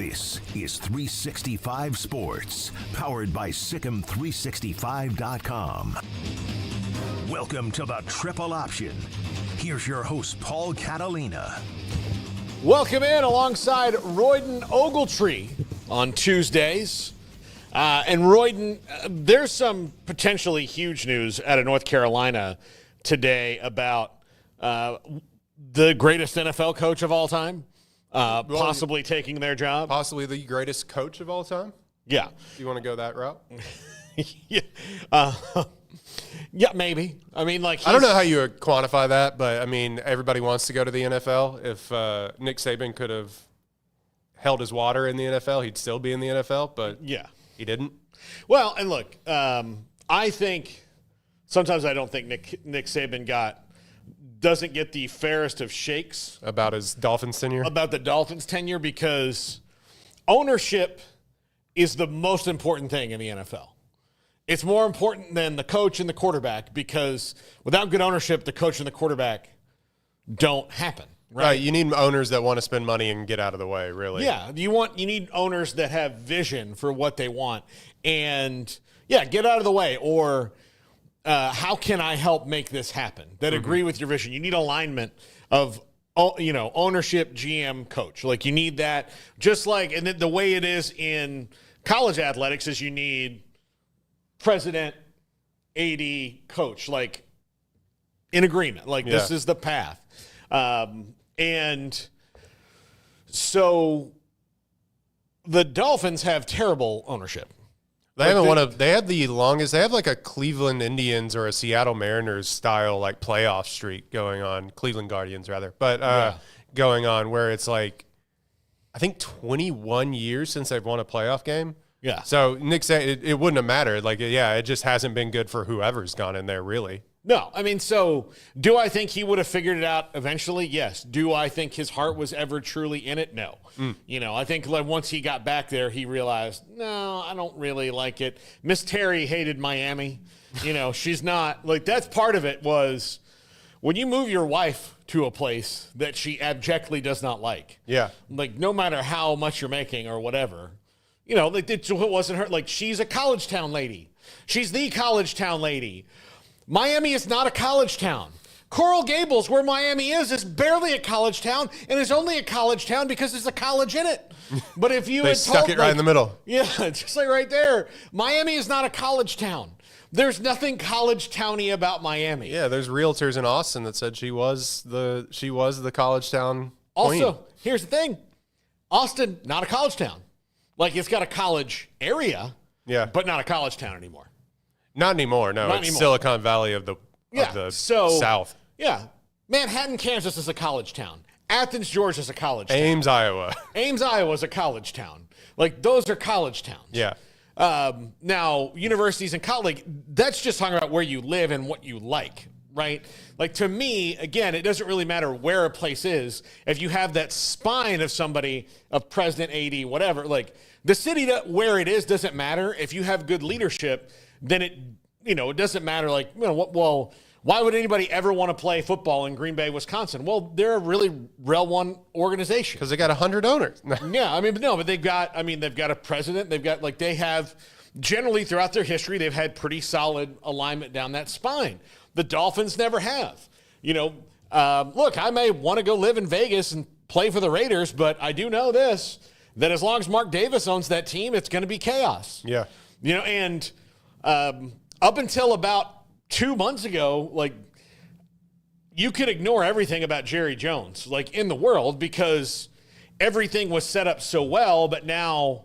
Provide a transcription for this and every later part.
This is 365 Sports, powered by Sikkim365.com. Welcome to the Triple Option. Here's your host, Paul Catalina. Welcome in alongside Royden Ogletree on Tuesdays. And Royden, there's some potentially huge news out of North Carolina today about the greatest NFL coach of all time. Possibly taking their job. Possibly the greatest coach of all time? Yeah. You want to go that route? Yeah. Yeah, maybe. I mean, like, I don't know how you would quantify that, but I mean, everybody wants to go to the NFL. If Nick Saban could have held his water in the NFL, he'd still be in the NFL, but yeah, he didn't. Well, and look, I think sometimes I don't think Nick Saban doesn't get the fairest of shakes About his Dolphins tenure? about the Dolphins tenure, because ownership is the most important thing in the NFL. It's more important than the coach and the quarterback, because without good ownership, the coach and the quarterback don't happen. Right. You need owners that want to spend money and get out of the way, really. Yeah, you need owners that have vision for what they want, and yeah, get out of the way. Or how can I help make this happen? That agree with your vision. You need alignment of ownership, GM, coach. Like, you need that. Just like, and the way it is in college athletics is you need president, AD, coach, like in agreement. Like, this is the path. And so the Dolphins have terrible ownership. They haven't they have the longest. They have like a Cleveland Indians or a Seattle Mariners style like playoff streak going on. Cleveland Guardians rather, but going on where it's like, I think 21 years since they've won a playoff game. Yeah. So Nick said it wouldn't have mattered. Like, yeah, it just hasn't been good for whoever's gone in there, really. No, I mean, so do I think he would have figured it out eventually? Yes. Do I think his heart was ever truly in it? No. I think like once he got back there, he realized, no, I don't really like it. Miss Terry hated Miami. She's not like, that's part of it. Was when you move your wife to a place that she abjectly does not like. Yeah. Like, no matter how much you're making or whatever, like it wasn't her. Like, she's a college town lady. She's the college town lady. Miami is not a college town. Coral Gables, where Miami is barely a college town, and is only a college town because there's a college in it. But if you they stuck it right in the middle. Yeah, just like right there. Miami is not a college town. There's nothing college towny about Miami. Yeah, there's realtors in Austin that said she was the college town queen. Also, here's the thing. Austin, not a college town. Like, it's got a college area, but not a college town anymore. Not anymore. No, it's Silicon Valley of the South. Yeah. Manhattan, Kansas is a college town. Athens, Georgia is a college town. Ames, Iowa. Ames, Iowa is a college town. Like, those are college towns. Yeah. Now, universities and college, that's just talking about where you live and what you like, right? Like, to me, again, it doesn't really matter where a place is. If you have that spine of somebody, of president, AD, whatever, like, the city where it is doesn't matter. If you have good leadership, then it doesn't matter. Like, well, why would anybody ever want to play football in Green Bay, Wisconsin? Well, they're a really Rel 1 organization. Because they got 100 owners. Yeah, but they've got a president. They've got, like, they have, generally throughout their history, they've had pretty solid alignment down that spine. The Dolphins never have. Look, I may want to go live in Vegas and play for the Raiders, but I do know this, that as long as Mark Davis owns that team, it's going to be chaos. Yeah. And up until about 2 months ago, like, you could ignore everything about Jerry Jones, like, in the world, because everything was set up so well, but now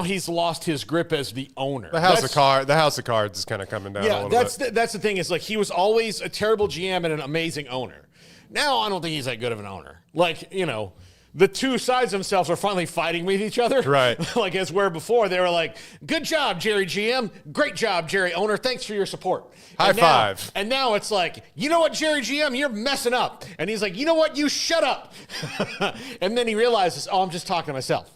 he's lost his grip as the owner. The house of cards is kind of coming down a little bit. That's the thing, is like, he was always a terrible GM and an amazing owner. Now I don't think he's that good of an owner. Like, the two sides themselves are finally fighting with each other. Right. Like, as where before they were like, good job, Jerry GM. Great job, Jerry owner. Thanks for your support. High five. And now it's like, you know what, Jerry GM, you're messing up. And he's like, you know what, you shut up. And then he realizes, I'm just talking to myself.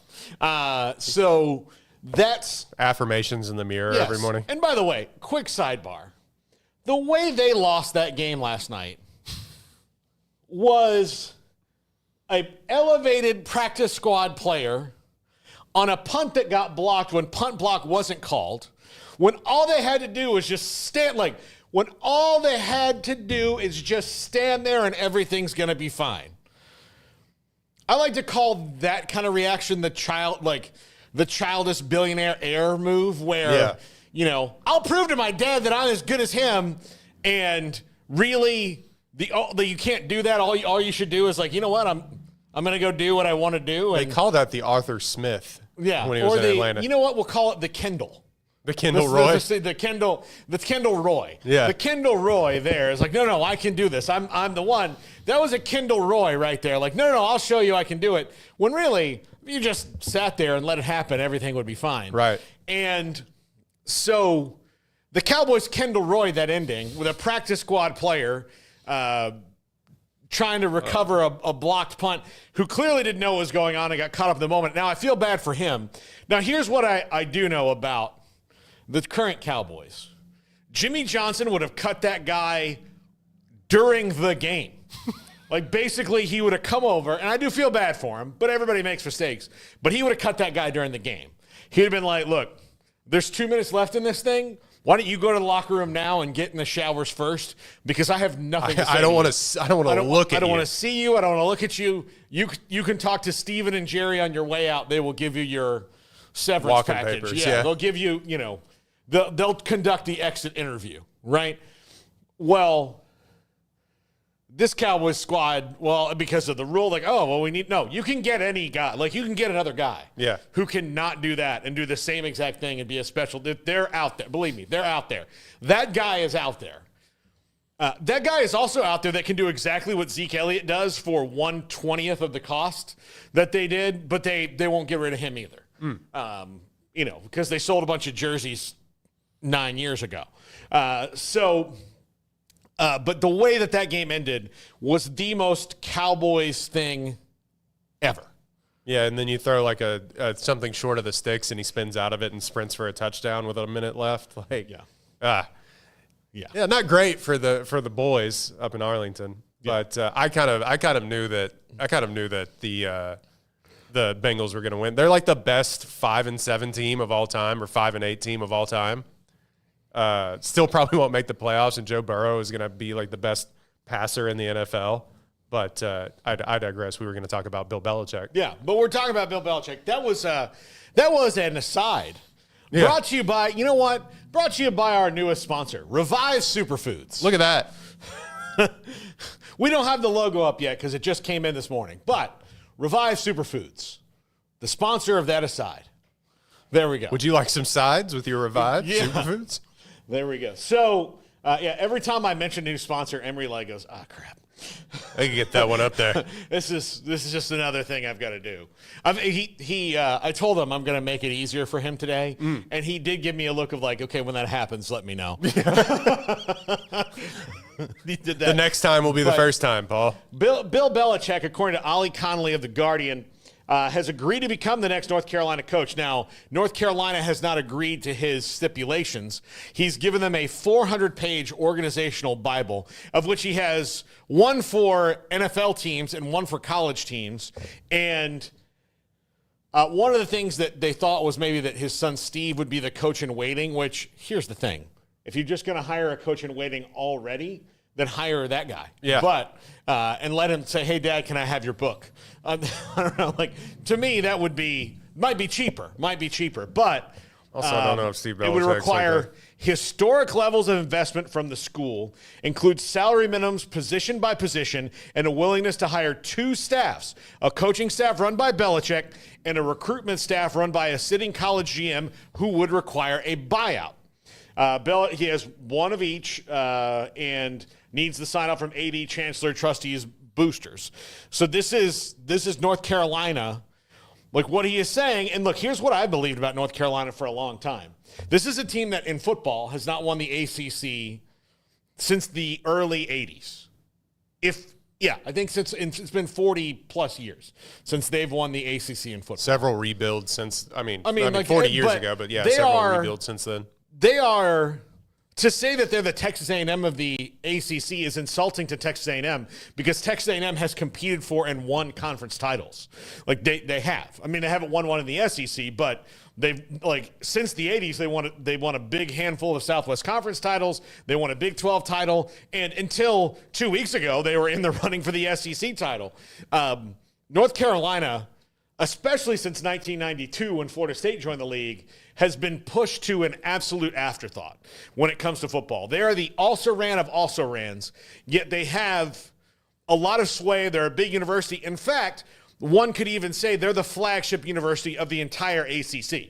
So that's affirmations in the mirror every morning. And by the way, quick sidebar. The way they lost that game last night was a elevated practice squad player on a punt that got blocked when punt block wasn't called, when all they had to do was just stand, like, when all they had to do is just stand there and everything's going to be fine. I like to call that kind of reaction the childish billionaire heir move where, I'll prove to my dad that I'm as good as him, and really you can't do that. All you should do is like, you know what, I'm going to go do what I want to do. They call that the Arthur Smith. Yeah, when he was in Atlanta. You know what? We'll call it the Kendall. The Kendall Roy? The Kendall Roy. Yeah. The Kendall Roy there is like, no, I can do this. I'm the one. That was a Kendall Roy right there. Like, no, I'll show you I can do it. When really, if you just sat there and let it happen, everything would be fine. Right. And so the Cowboys Kendall Roy, that ending, with a practice squad player trying to recover a blocked punt who clearly didn't know what was going on and got caught up in the moment. Now, I feel bad for him. Now, here's what I do know about the current Cowboys. Jimmy Johnson would have cut that guy during the game. Like, basically, he would have come over, and I do feel bad for him, but everybody makes mistakes. But he would have cut that guy during the game. He would have been like, look, there's 2 minutes left in this thing. Why don't you go to the locker room now and get in the showers first? Because I have nothing to say. I don't want to look at you. I don't want to see you. I don't want to look at you. You can talk to Steven and Jerry on your way out. They will give you your severance walking package. papers, Yeah, they'll give you, they'll conduct the exit interview, right? Well, this Cowboys squad, because of the rule, you can get any guy. Like, you can get another guy who cannot do that and do the same exact thing and be a special. They're out there. Believe me, they're out there. That guy is out there. That guy is also out there that can do exactly what Zeke Elliott does for 1/20th of the cost that they did, but they won't get rid of him either. Because they sold a bunch of jerseys 9 years ago. But the way that game ended was the most Cowboys thing ever. Yeah, and then you throw like a something short of the sticks, and he spins out of it and sprints for a touchdown with a minute left. Not great for the boys up in Arlington. Yeah. But I kind of knew that the Bengals were going to win. They're like the best 5-7 team of all time, or 5-8 team of all time. Still probably won't make the playoffs, and Joe Burrow is going to be like the best passer in the NFL. But I digress. We were going to talk about Bill Belichick. Yeah, but we're talking about Bill Belichick. That was an aside. Yeah. Brought to you by, you know what? Brought to you by our newest sponsor, Revive Superfoods. Look at that. We don't have the logo up yet because it just came in this morning. But Revive Superfoods, the sponsor of that aside. There we go. Would you like some sides with your Revive Superfoods? There we go. So, every time I mention a new sponsor, Emery Light goes, crap. I can get that one up there. This is just another thing I've got to do. I told him I'm going to make it easier for him today, and he did give me a look of like, okay, when that happens, let me know. He did that. The next time will be the first time, Paul. Bill Belichick, according to Ollie Connolly of The Guardian, has agreed to become the next North Carolina coach. Now, North Carolina has not agreed to his stipulations. He's given them a 400-page organizational Bible, of which he has one for NFL teams and one for college teams. And one of the things that they thought was maybe that his son Steve would be the coach in waiting, which, here's the thing. If you're just going to hire a coach in waiting already, then hire that guy. Yeah. But, and let him say, hey, Dad, can I have your book? I don't know. Like, to me, that might be cheaper. But also, I don't know if Steve Belichick's it would require historic levels of investment from the school, include salary minimums position by position, and a willingness to hire 2 staffs, a coaching staff run by Belichick and a recruitment staff run by a sitting college GM who would require a buyout. He has one of each and needs the sign off from AD, Chancellor, trustees, boosters. So this is North Carolina, like what he is saying. And look, here's what I believed about North Carolina for a long time. This is a team that in football has not won the ACC since the early 80s. I think it's been 40 plus years since they've won the ACC in football. Several rebuilds since, I mean like 40 years ago, but several rebuilds since then. They are to say that they're the Texas A&M of the ACC is insulting to Texas A&M because Texas A&M has competed for and won conference titles. Like they have. I mean, they haven't won one in the SEC, but they've since the 80s they won a big handful of Southwest Conference titles. They won a Big 12 title, and until 2 weeks ago, they were in the running for the SEC title. North Carolina, especially since 1992 when Florida State joined the league, has been pushed to an absolute afterthought when it comes to football. They are the also-ran of also-rans, yet they have a lot of sway. They're a big university. In fact, one could even say they're the flagship university of the entire ACC. Do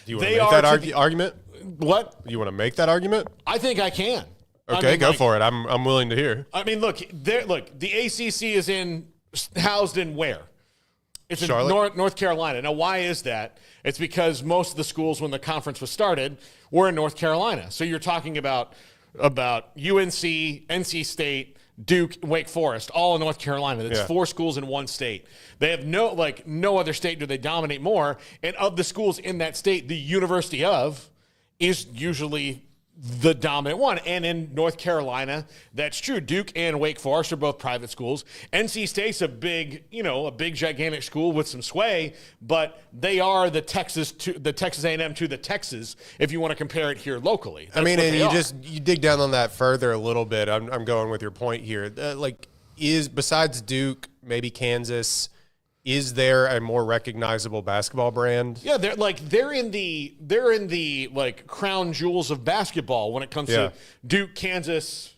you want to make that argument? What? You want to make that argument? I think I can. Okay, go for it. I'm willing to hear. I mean, look, the ACC is housed in where? It's Charlotte? in North Carolina. Now, why is that? It's because most of the schools, when the conference was started, were in North Carolina. So you're talking about UNC, NC State, Duke, Wake Forest, all in North Carolina. That's 4 schools in one state. They have no other state do they dominate more. And of the schools in that state, the University of is usually the dominant one. And in North Carolina, that's true. Duke and Wake Forest are both private schools. NC State's a big gigantic school with some sway, but they are the Texas A&M to the Texas, if you want to compare it here locally. That's and you dig down on that further a little bit. I'm going with your point here. Besides Duke, maybe Kansas, is there a more recognizable basketball brand? Yeah, they're in the crown jewels of basketball when it comes to Duke, Kansas,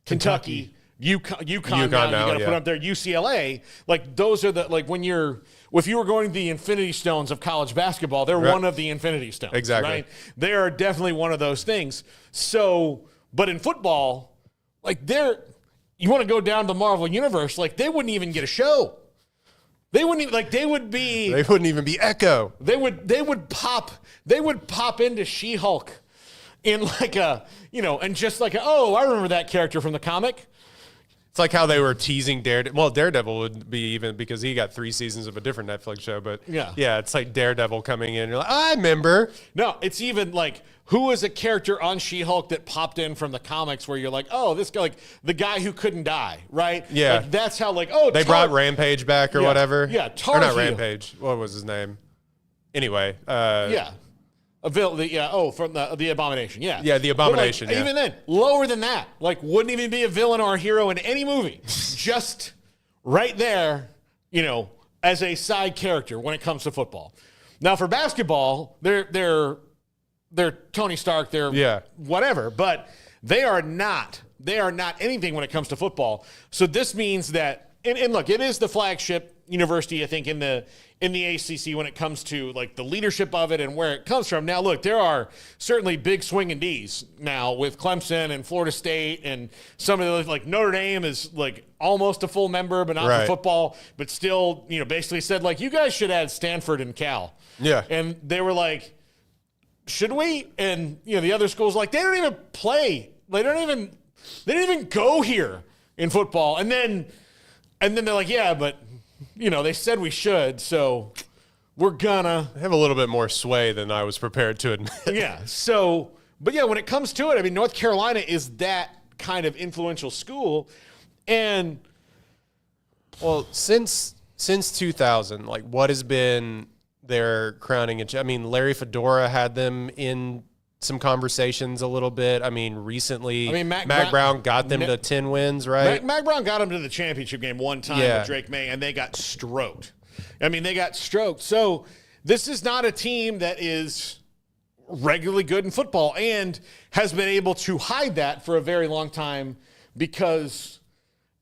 Kentucky, UConn now. You got to put up there UCLA. Those are if you were going to the Infinity Stones of college basketball, they're one of the Infinity Stones. Exactly. Right? They are definitely one of those things. So, but in football, you want to go down to the Marvel Universe, they wouldn't even get a show. They wouldn't even they wouldn't even be Echo. They would pop into She-Hulk in and just I remember that character from the comic. It's like how they were teasing Daredevil. Well, Daredevil would be even because he got 3 seasons of a different Netflix show, but it's like Daredevil coming in. You're like, I remember. No, it's even who is a character on She-Hulk that popped in from the comics where you're like, oh, this guy, the guy who couldn't die, right? Yeah. That's how they brought Rampage back or whatever. Yeah, or not Rampage. What was his name? Anyway. From the Abomination, yeah. Yeah, the Abomination, Even then, lower than that. Wouldn't even be a villain or a hero in any movie. Just right there, as a side character when it comes to football. Now, for basketball, they're Tony Stark, they're whatever, but they are not anything when it comes to football. So this means that, and look, it is the flagship university, I think, in the ACC when it comes to the leadership of it and where it comes from. Now, look, there are certainly big swinging D's now with Clemson and Florida State and some of the Notre Dame is almost a full member, but not for football, but still, basically said you guys should add Stanford and Cal. Yeah. And they were like, should we? And the other schools they don't even play. They didn't even go here in football. And then they're like, yeah, but they said we should, so we're gonna have a little bit more sway than I was prepared to admit. Yeah. So, but when it comes to it, I mean, North Carolina is that kind of influential school, and since 2000, what has been their crowning? I mean, Larry Fedora had them in some conversations a little bit. I mean, recently, Mac Brown got them to 10 wins, right? Mac Brown got them to the championship game one time with Drake May, and they got stroked. I mean, they got stroked. So this is not a team that is regularly good in football and has been able to hide that for a very long time because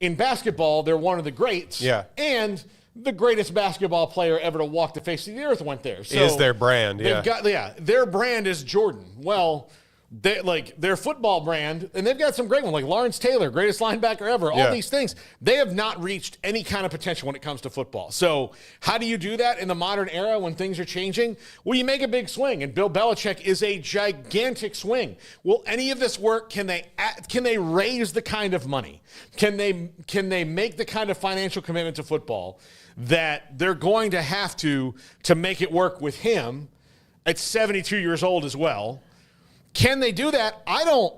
in basketball, they're one of the greats. Yeah. And the greatest basketball player ever to walk the face of the earth went there. So is their brand, their brand is Jordan. Well, their football brand, and they've got some great ones, like Lawrence Taylor, greatest linebacker ever, all these things. They have not reached any kind of potential when it comes to football. So how do you do that in the modern era when things are changing? Well, you make a big swing, and Bill Belichick is a gigantic swing. Will any of this work? Can they raise the kind of money? Can they make the kind of financial commitment to football that they're going to have to make it work with him at 72 years old as well? Can they do that? I don't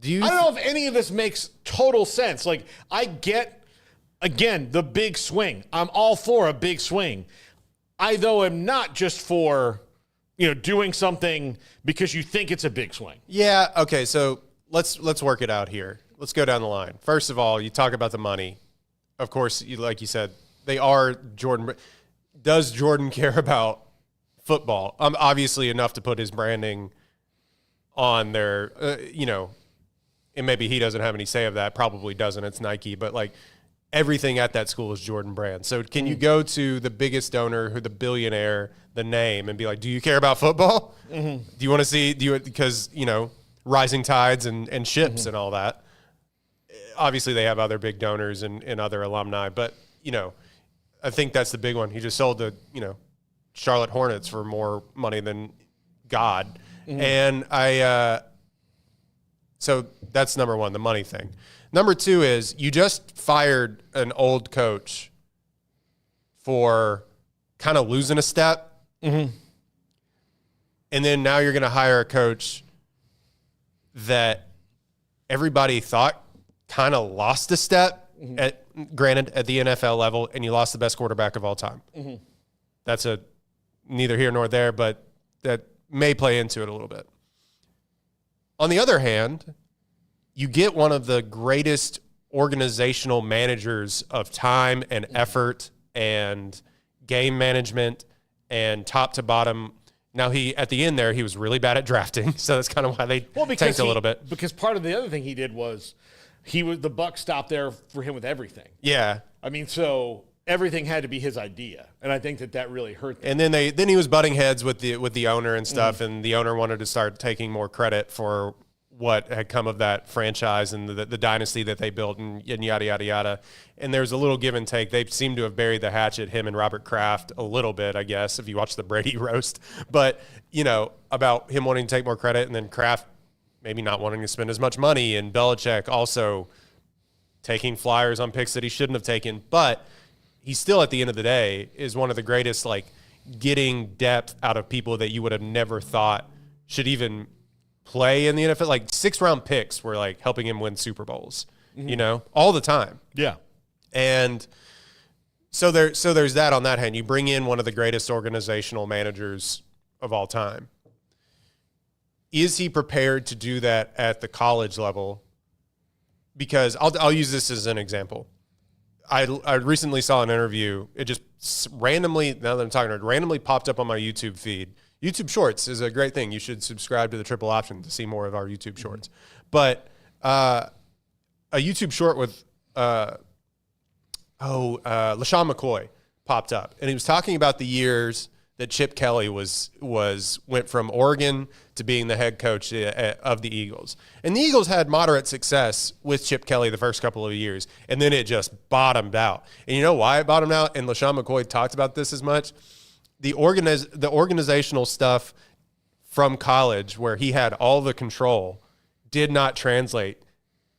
know if any of this makes total sense. Like, I get, again, the big swing. I'm all for a big swing. I, though, am not just for, doing something because you think it's a big swing. Yeah, okay, so let's work it out here. Let's go down the line. First of all, you talk about the money. Of course, like you said, they are Jordan. Does Jordan care about football? Obviously enough to put his branding on their, and maybe he doesn't have any say of that. Probably doesn't. It's Nike. But, like, everything at that school is Jordan Brand. So can you go to the biggest donor, the billionaire, the name, and be like, do you care about football? Mm-hmm. Do you want to see, because, rising tides and ships and all that. Obviously, they have other big donors and other alumni. But, I think that's the big one. He just sold the, Charlotte Hornets for more money than God. Mm-hmm. And so that's number one, the money thing. Number two is you just fired an old coach for kind of losing a step. Mm-hmm. And then now you're going to hire a coach that everybody thought kind of lost a step, granted, at the NFL level, and you lost the best quarterback of all time. Mm-hmm. That's neither here nor there, but that may play into it a little bit. On the other hand, you get one of the greatest organizational managers of time and effort and game management and top to bottom. Now, at the end there, he was really bad at drafting, so that's kind of why they tanked a little bit. Because part of the other thing he did was the buck stopped there for him with everything. Yeah. I mean, so everything had to be his idea, and I think that really hurt them. And then he was butting heads with the owner and stuff, and the owner wanted to start taking more credit for what had come of that franchise and the dynasty that they built and yada, yada, yada. And there's a little give and take. They seem to have buried the hatchet, him and Robert Kraft, a little bit, I guess, if you watch the Brady roast. But, about him wanting to take more credit and then Kraft maybe not wanting to spend as much money and Belichick also taking flyers on picks that he shouldn't have taken. But he still, at the end of the day, is one of the greatest, like, getting depth out of people that you would have never thought should even play in the NFL. Like, 6-round picks were, like, helping him win Super Bowls, all the time. Yeah. And so there's that on that hand. You bring in one of the greatest organizational managers of all time. Is he prepared to do that at the college level? Because I'll use this as an example. I recently saw an interview. It just randomly, now that I'm talking about it, randomly popped up on my YouTube feed. YouTube Shorts is a great thing. You should subscribe to the Triple Option to see more of our YouTube Shorts. But a YouTube short with LaShawn McCoy popped up, and he was talking about the years that Chip Kelly went from Oregon to being the head coach of the Eagles. And the Eagles had moderate success with Chip Kelly the first couple of years, and then it just bottomed out. And you know why it bottomed out? And LaShawn McCoy talked about this as much. The organizational stuff from college, where he had all the control, did not translate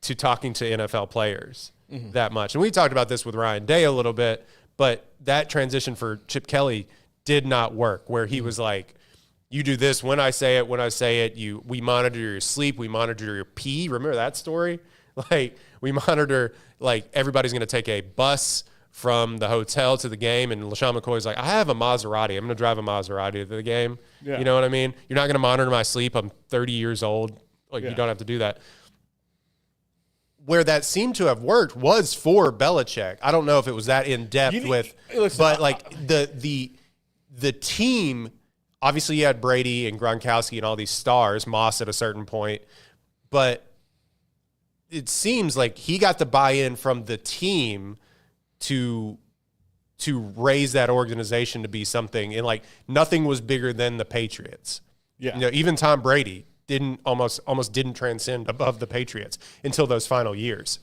to talking to NFL players that much. And we talked about this with Ryan Day a little bit, but that transition for Chip Kelly did not work, where he was like, you do this when I say it, we monitor your sleep, we monitor your pee. Remember that story? Like, we monitor, like, everybody's going to take a bus from the hotel to the game, and LaShawn McCoy's like, I have a Maserati. I'm going to drive a Maserati to the game. Yeah. You know what I mean? You're not going to monitor my sleep. I'm 30 years old. Like, you don't have to do that. Where that seemed to have worked was for Belichick. I don't know if it was that in-depth but like the team, obviously you had Brady and Gronkowski and all these stars, Moss at a certain point, but it seems like he got the buy-in from the team to raise that organization to be something, and like nothing was bigger than the Patriots. Yeah. Even Tom Brady almost didn't transcend above the Patriots until those final years.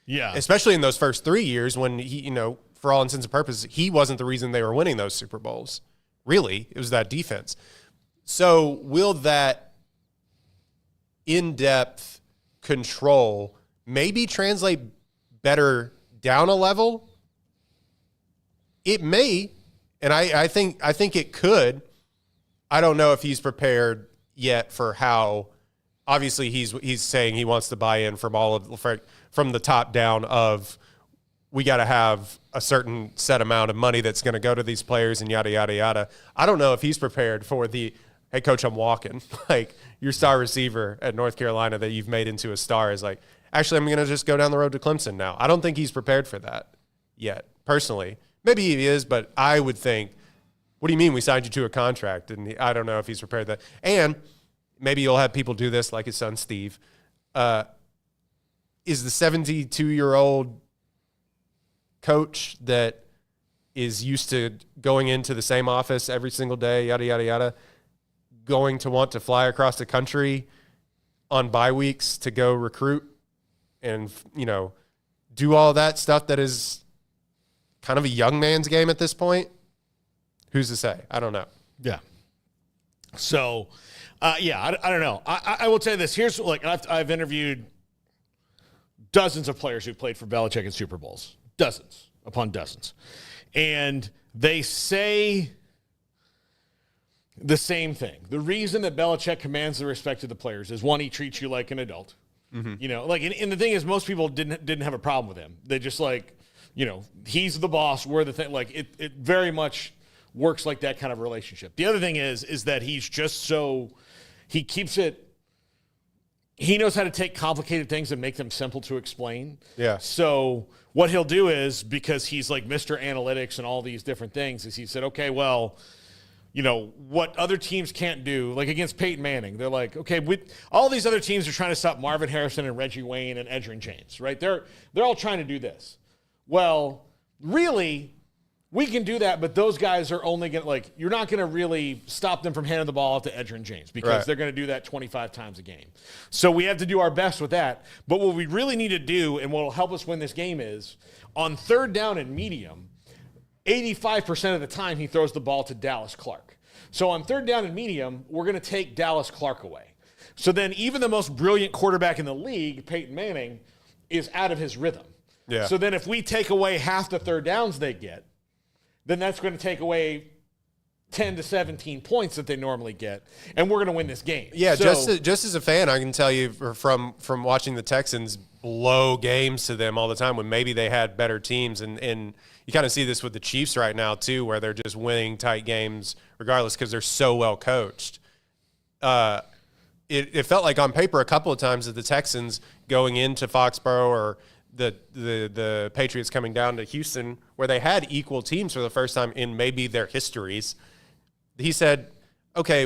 Yeah. Especially in those first 3 years when he, for all intents and purposes, he wasn't the reason they were winning those Super Bowls. Really, it was that defense. So will that in-depth control maybe translate better down a level? It may, and I think it could. I don't know if he's prepared yet for how obviously he's saying he wants to buy in from from the top down of we got to have a certain set amount of money that's going to go to these players and yada, yada, yada. I don't know if he's prepared for the, hey, coach, I'm walking. Like, your star receiver at North Carolina that you've made into a star is like, actually, I'm going to just go down the road to Clemson now. I don't think he's prepared for that yet, personally. Maybe he is, but I would think, what do you mean we signed you to a contract? And I don't know if he's prepared that. And maybe you'll have people do this like his son Steve. Is the 72-year-old coach that is used to going into the same office every single day, yada, yada, yada, going to want to fly across the country on bye weeks to go recruit and, do all that stuff that is kind of a young man's game at this point? Who's to say? I don't know. Yeah. So, I don't know. I will tell you this. Here's, I've interviewed dozens of players who played for Belichick in Super Bowls. Dozens upon dozens. And they say the same thing. The reason that Belichick commands the respect of the players is, one, he treats you like an adult. Mm-hmm. And the thing is, most people didn't have a problem with him. They just he's the boss, we're the thing. Like, it very much works like that kind of relationship. The other thing is that he's just he keeps it, he knows how to take complicated things and make them simple to explain. Yeah. So what he'll do is, because he's like Mr. Analytics and all these different things, is he said, okay, well, what other teams can't do, like against Peyton Manning, they're like, okay, all these other teams are trying to stop Marvin Harrison and Reggie Wayne and Edgerrin James, right? They're all trying to do this. Well, really, we can do that, but those guys are only going to, you're not going to really stop them from handing the ball off to Edgerrin James because they're going to do that 25 times a game. So we have to do our best with that. But what we really need to do, and what will help us win this game, is on third down and medium, 85% of the time he throws the ball to Dallas Clark. So on third down and medium, we're going to take Dallas Clark away. So then even the most brilliant quarterback in the league, Peyton Manning, is out of his rhythm. Yeah. So then if we take away half the third downs they get, then that's going to take away 10 to 17 points that they normally get, and we're going to win this game. Yeah, so, just as a fan, I can tell you from watching the Texans blow games to them all the time when maybe they had better teams, and you kind of see this with the Chiefs right now too, where they're just winning tight games regardless because they're so well coached. It felt like on paper a couple of times that the Texans going into Foxborough or the Patriots coming down to Houston, where they had equal teams for the first time in maybe their histories, he said, okay,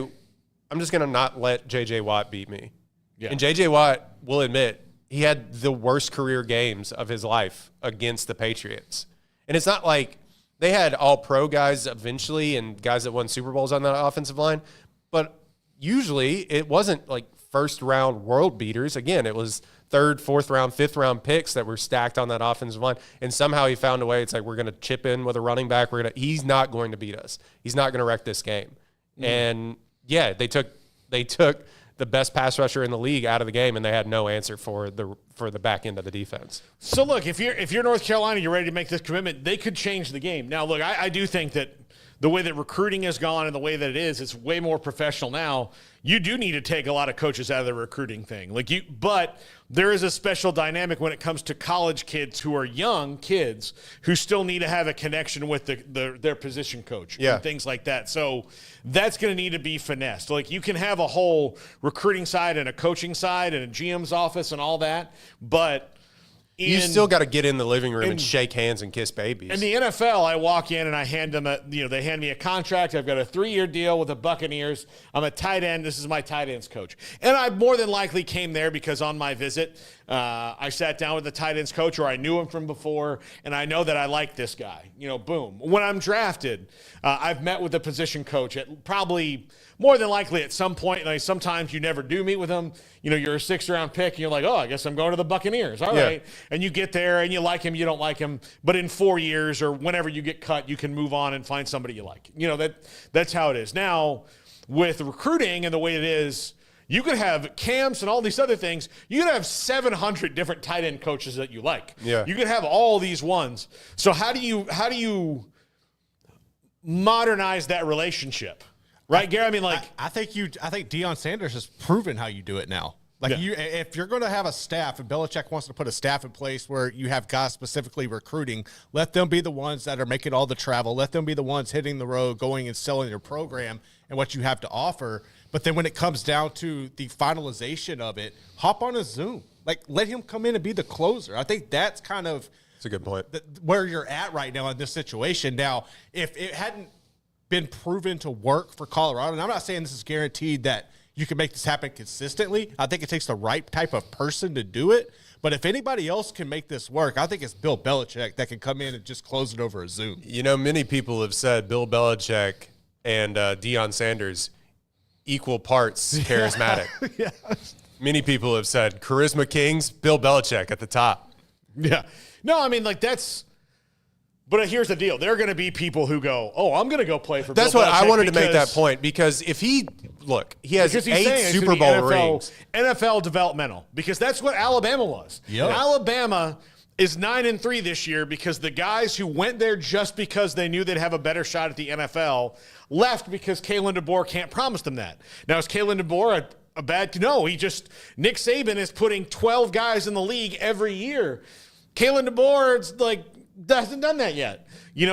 I'm just going to not let J.J. Watt beat me. Yeah. And J.J. Watt will admit he had the worst career games of his life against the Patriots. And it's not like they had all-pro guys eventually and guys that won Super Bowls on that offensive line, but usually it wasn't like first-round world beaters. Again, it was third, fourth round, fifth round picks that were stacked on that offensive line. And somehow he found a way. It's like, we're going to chip in with a running back. He's not going to beat us. He's not going to wreck this game. Mm. And yeah, they took the best pass rusher in the league out of the game, and they had no answer for the back end of the defense. So look, if you're North Carolina, you're ready to make this commitment, they could change the game. Now look, I do think that the way that recruiting has gone and the way that it is, it's way more professional now. You do need to take a lot of coaches out of the recruiting thing. But there is a special dynamic when it comes to college kids who are young kids who still need to have a connection with their position coach and things like that. So that's going to need to be finessed. Like, you can have a whole recruiting side and a coaching side and a GM's office and all that, but you still got to get in the living room and shake hands and kiss babies. In the NFL, I walk in and I hand them they hand me a contract. I've got a 3-year deal with the Buccaneers. I'm a tight end. This is my tight ends coach. And I more than likely came there because on my visit, I sat down with the tight ends coach, or I knew him from before, and I know that I like this guy. Boom. When I'm drafted, I've met with the position coach at probably more than likely at some point. Like, sometimes you never do meet with him. You're a 6th-round pick, and you're like, oh, I guess I'm going to the Buccaneers. All right. And you get there, and you like him, you don't like him. But in 4 years or whenever you get cut, you can move on and find somebody you like. That's how it is. Now, with recruiting and the way it is, you could have camps and all these other things. You could have 700 different tight end coaches that you like. Yeah. You could have all these ones. So how do you modernize that relationship? Right, Gary? I mean, like, I think Deion Sanders has proven how you do it now. Like if you're going to have a staff, and Belichick wants to put a staff in place where you have guys specifically recruiting, let them be the ones that are making all the travel. Let them be the ones hitting the road, going and selling your program and what you have to offer. But then when it comes down to the finalization of it, hop on a Zoom. Like, let him come in and be the closer. I think that's kind of a good point. Where you're at right now in this situation. Now, if it hadn't been proven to work for Colorado, and I'm not saying this is guaranteed that you can make this happen consistently. I think it takes the right type of person to do it. But if anybody else can make this work, I think it's Bill Belichick that can come in and just close it over a Zoom. You know, many people have said Bill Belichick and Deion Sanders equal parts charismatic. Yeah. Many people have said charisma kings, Bill Belichick at the top. Yeah. No, I mean, like, that's – but here's the deal. There are going to be people who go, oh, I'm going to go play for Bill Belichick. That's what I wanted to make that point, because if he – look, he has 8 Super Bowl rings. NFL developmental, because that's what Alabama was. Yep. Alabama is 9-3 this year because the guys who went there just because they knew they'd have a better shot at the NFL left because Kalen DeBoer can't promise them that. Now, is Kalen DeBoer a bad – no, Nick Saban is putting 12 guys in the league every year. Kalen DeBoer's like – hasn't done that yet,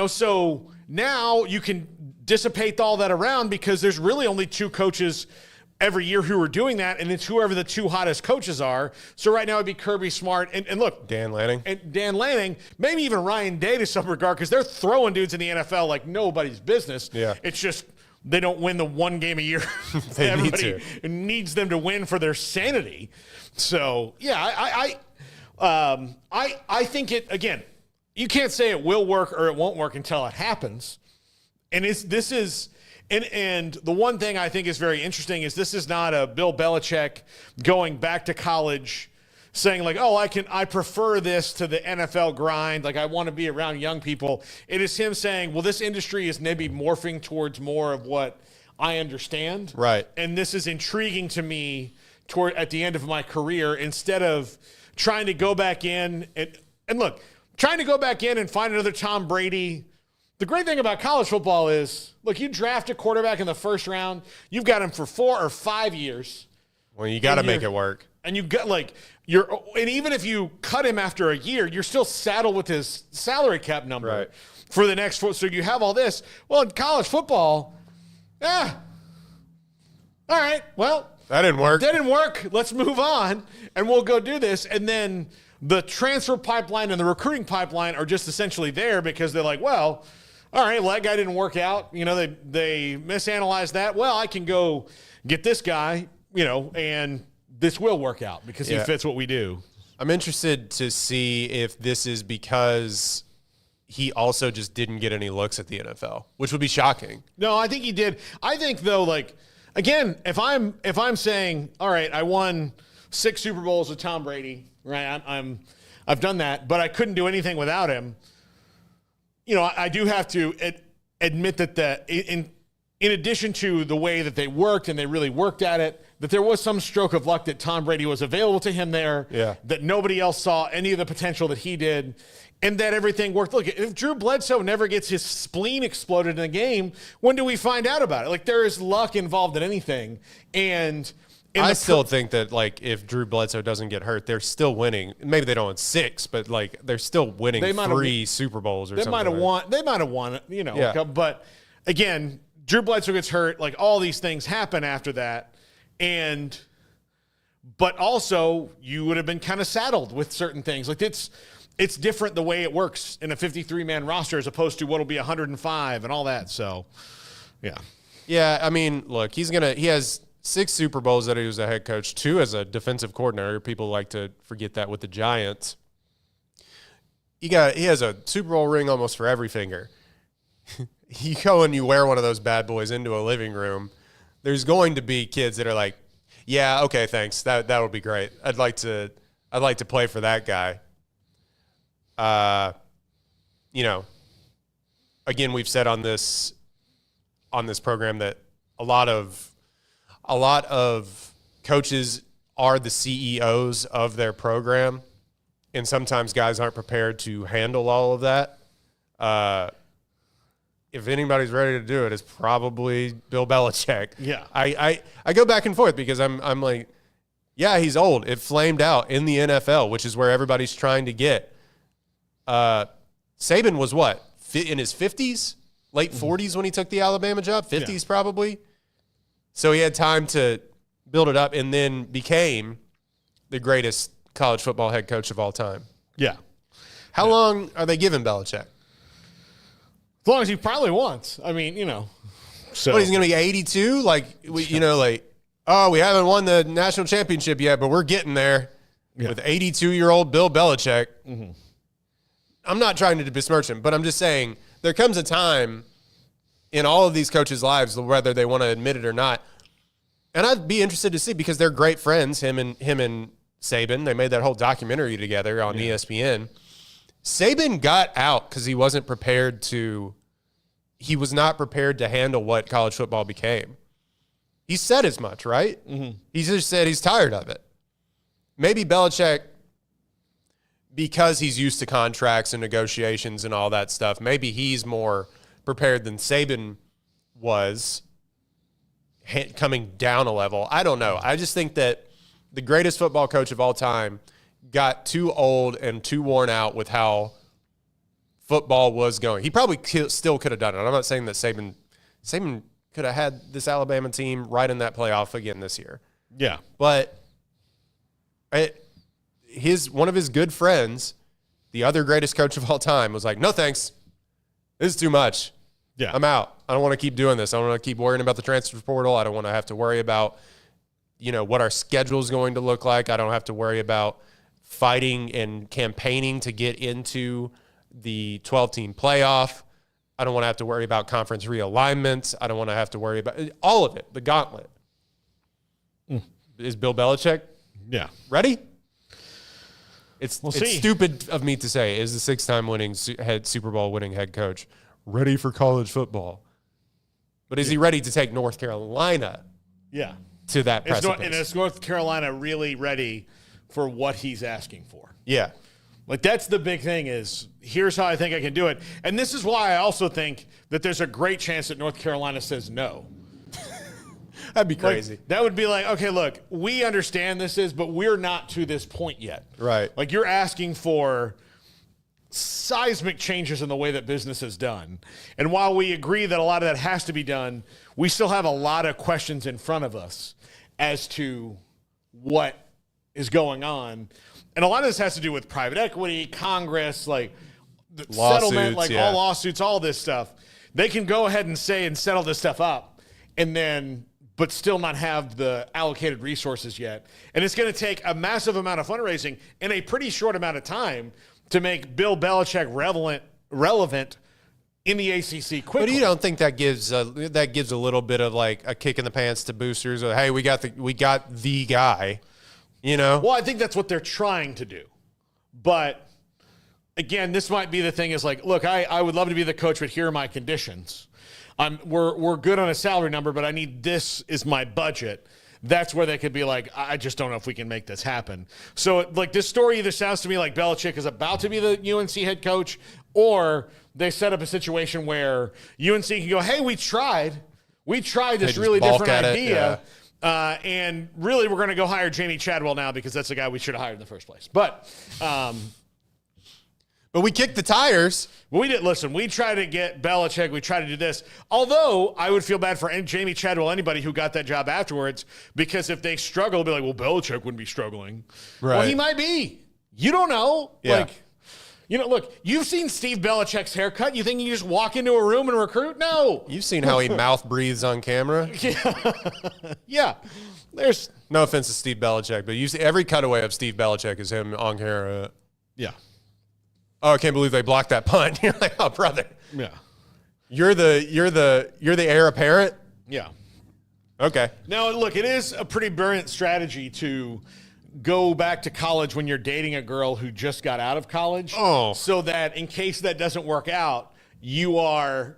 so now you can dissipate all that around because there's really only 2 coaches every year who are doing that, and it's whoever the 2 hottest coaches are. So right now it'd be Kirby Smart and look, Dan Lanning, maybe even Ryan Day to some regard, because they're throwing dudes in the NFL like nobody's business. Yeah, it's just they don't win the one game a year. Everybody needs them to win for their sanity. So yeah, I think it again. You can't say it will work or it won't work until it happens. And and the one thing I think is very interesting is this is not a Bill Belichick going back to college saying like, oh, I prefer this to the NFL grind. Like, I want to be around young people. It is him saying, well, this industry is maybe morphing towards more of what I understand. Right. And this is intriguing to me at the end of my career, instead of trying to go back in and look, trying to go back in and find another Tom Brady. The great thing about college football is, look, you draft a quarterback in the first round, you've got him for 4 or 5 years. Well, you got to make it work. And you got and even if you cut him after a year, you're still saddled with his salary cap number for the next 4. So you have all this. Well, in college football, all right, well, that didn't work. Let's move on, and we'll go do this. And then the transfer pipeline and the recruiting pipeline are just essentially there because they're like, well, all right, well, that guy didn't work out. They misanalyzed that. Well, I can go get this guy, and this will work out because he fits what we do. I'm interested to see if this is because he also just didn't get any looks at the NFL, which would be shocking. No, I think he did. I think, though, like, again, if I'm saying, all right, I won 6 Super Bowls with Tom Brady, right? I've done that, but I couldn't do anything without him. I do have to admit that in addition to the way that they worked and they really worked at it, that there was some stroke of luck that Tom Brady was available to him there. Yeah. That nobody else saw any of the potential that he did, and that everything worked. Look, if Drew Bledsoe never gets his spleen exploded in a game, when do we find out about it? Like, there is luck involved in anything, and I still think that, like, if Drew Bledsoe doesn't get hurt, they're still winning. Maybe they don't win 6, but, like, they're still winning 3 Super Bowls or something. They might have won it, Yeah. But, again, Drew Bledsoe gets hurt. Like, all these things happen after that. But also, you would have been kind of saddled with certain things. Like, it's different the way it works in a 53-man roster as opposed to what will be 105 and all that. So, yeah. Yeah, I mean, look, he has 6 Super Bowls that he was a head coach, 2 as a defensive coordinator. People like to forget that with the Giants. He has a Super Bowl ring almost for every finger. You go and you wear one of those bad boys into a living room, there's going to be kids that are like, yeah, okay, thanks. That would be great. I'd like to play for that guy. Again, we've said on this program that a lot of coaches are the CEOs of their program, and sometimes guys aren't prepared to handle all of that. if anybody's ready to do it, it's probably Bill Belichick. Yeah. I go back and forth because I'm like, yeah, he's old. It flamed out in the NFL, which is where everybody's trying to get. Saban was what? In his 50s? Late 40s when he took the Alabama job? 50s probably? So he had time to build it up and then became the greatest college football head coach of all time. Yeah. How long are they giving Belichick? As long as he probably wants. I mean, So What, he's going to be 82? We haven't won the national championship yet, but we're getting there with 82-year-old Bill Belichick. Mm-hmm. I'm not trying to besmirch him, but I'm just saying there comes a time in all of these coaches' lives, whether they want to admit it or not, and I'd be interested to see because they're great friends, him and Saban. They made that whole documentary together on ESPN. Saban got out because he was not prepared to handle what college football became. He said as much, right? Mm-hmm. He just said he's tired of it. Maybe Belichick, because he's used to contracts and negotiations and all that stuff, maybe he's more prepared than Saban was coming down a level. I don't know. I just think that the greatest football coach of all time got too old and too worn out with how football was going. He probably still could have done it. I'm not saying that Saban could have had this Alabama team right in that playoff again this year. Yeah. But one of his good friends, the other greatest coach of all time, was like, no thanks. This is too much. Yeah. I'm out. I don't want to keep doing this. I don't want to keep worrying about the transfer portal. I don't want to have to worry about, what our schedule is going to look like. I don't have to worry about fighting and campaigning to get into the 12-team playoff. I don't want to have to worry about conference realignments. I don't want to have to worry about all of it, the gauntlet. Is Bill Belichick ready? It's stupid of me to say, is the 6-time winning Super Bowl winning head coach ready for college football? But is he ready to take North Carolina to that precipice? And is North Carolina really ready for what he's asking for? Yeah. Like, that's the big thing is, here's how I think I can do it. And this is why I also think that there's a great chance that North Carolina says no. That'd be crazy. That would be like, okay, look, we understand but we're not to this point yet. Right. Like, you're asking for seismic changes in the way that business is done. And while we agree that a lot of that has to be done, we still have a lot of questions in front of us as to what is going on. And a lot of this has to do with private equity, Congress, like the settlement, like all lawsuits, all this stuff. They can go ahead and say and settle this stuff up but still not have the allocated resources yet. And it's going to take a massive amount of fundraising in a pretty short amount of time to make Bill Belichick relevant in the ACC quickly. But you don't think that gives a little bit of like a kick in the pants to boosters? Or, hey, we got the guy, Well, I think that's what they're trying to do. But again, this might be the thing is like, look, I would love to be the coach, but here are my conditions. We're good on a salary number, but I need this is my budget. That's where they could be like, I just don't know if we can make this happen. So, like, this story either sounds to me like Belichick is about to be the UNC head coach, or they set up a situation where UNC can go, hey, we tried this really different idea, and really we're going to go hire Jamie Chadwell now because that's the guy we should have hired in the first place. But we kicked the tires. We did. Listen, we tried to get Belichick. We tried to do this. Although I would feel bad for Jamie Chadwell, anybody who got that job afterwards, because if they struggle, it'll be like, well, Belichick wouldn't be struggling. Right. Well, he might be. You don't know. Yeah. Look, you've seen Steve Belichick's haircut. You think you just walk into a room and recruit? No. You've seen how he mouth breathes on camera. Yeah. There's no offense to Steve Belichick, but you see every cutaway of Steve Belichick is him on camera. Yeah. Oh, I can't believe they blocked that punt. You're like, oh, brother. Yeah. You're the heir apparent? Yeah. Okay. Now, look, it is a pretty brilliant strategy to go back to college when you're dating a girl who just got out of college. Oh. So that in case that doesn't work out, you are,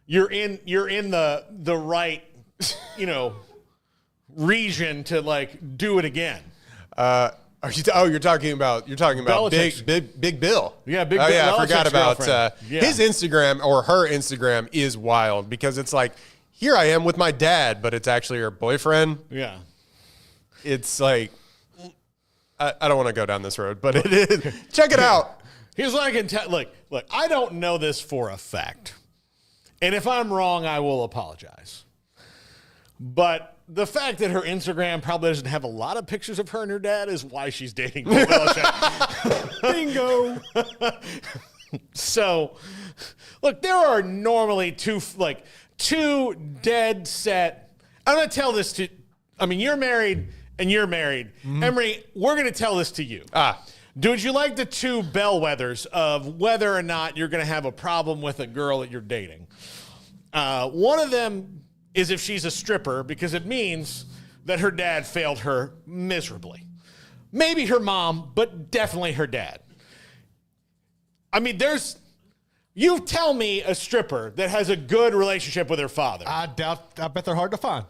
you're in the right, region to like do it again. You're talking about Belichick's. big Bill. Yeah, Big Oh Bill. yeah, I Belichick's forgot about girlfriend. his Instagram, or her Instagram is wild because it's like, here I am with my dad, but it's actually her boyfriend. Yeah. It's like, I don't want to go down this road, but it is. Check it out. Here's what I can tell. Look, I don't know this for a fact. And if I'm wrong, I will apologize. But the fact that her Instagram probably doesn't have a lot of pictures of her and her dad is why she's dating Bill Belichick. Bingo. So, look, there are normally two dead set. I'm going to tell this to, you're married and you're married. Mm-hmm. Emery, we're going to tell this to you. Would you like the two bellwethers of whether or not you're going to have a problem with a girl that you're dating? One of them is if she's a stripper, because it means that her dad failed her miserably. Maybe her mom, but definitely her dad. You tell me a stripper that has a good relationship with her father. I bet they're hard to find.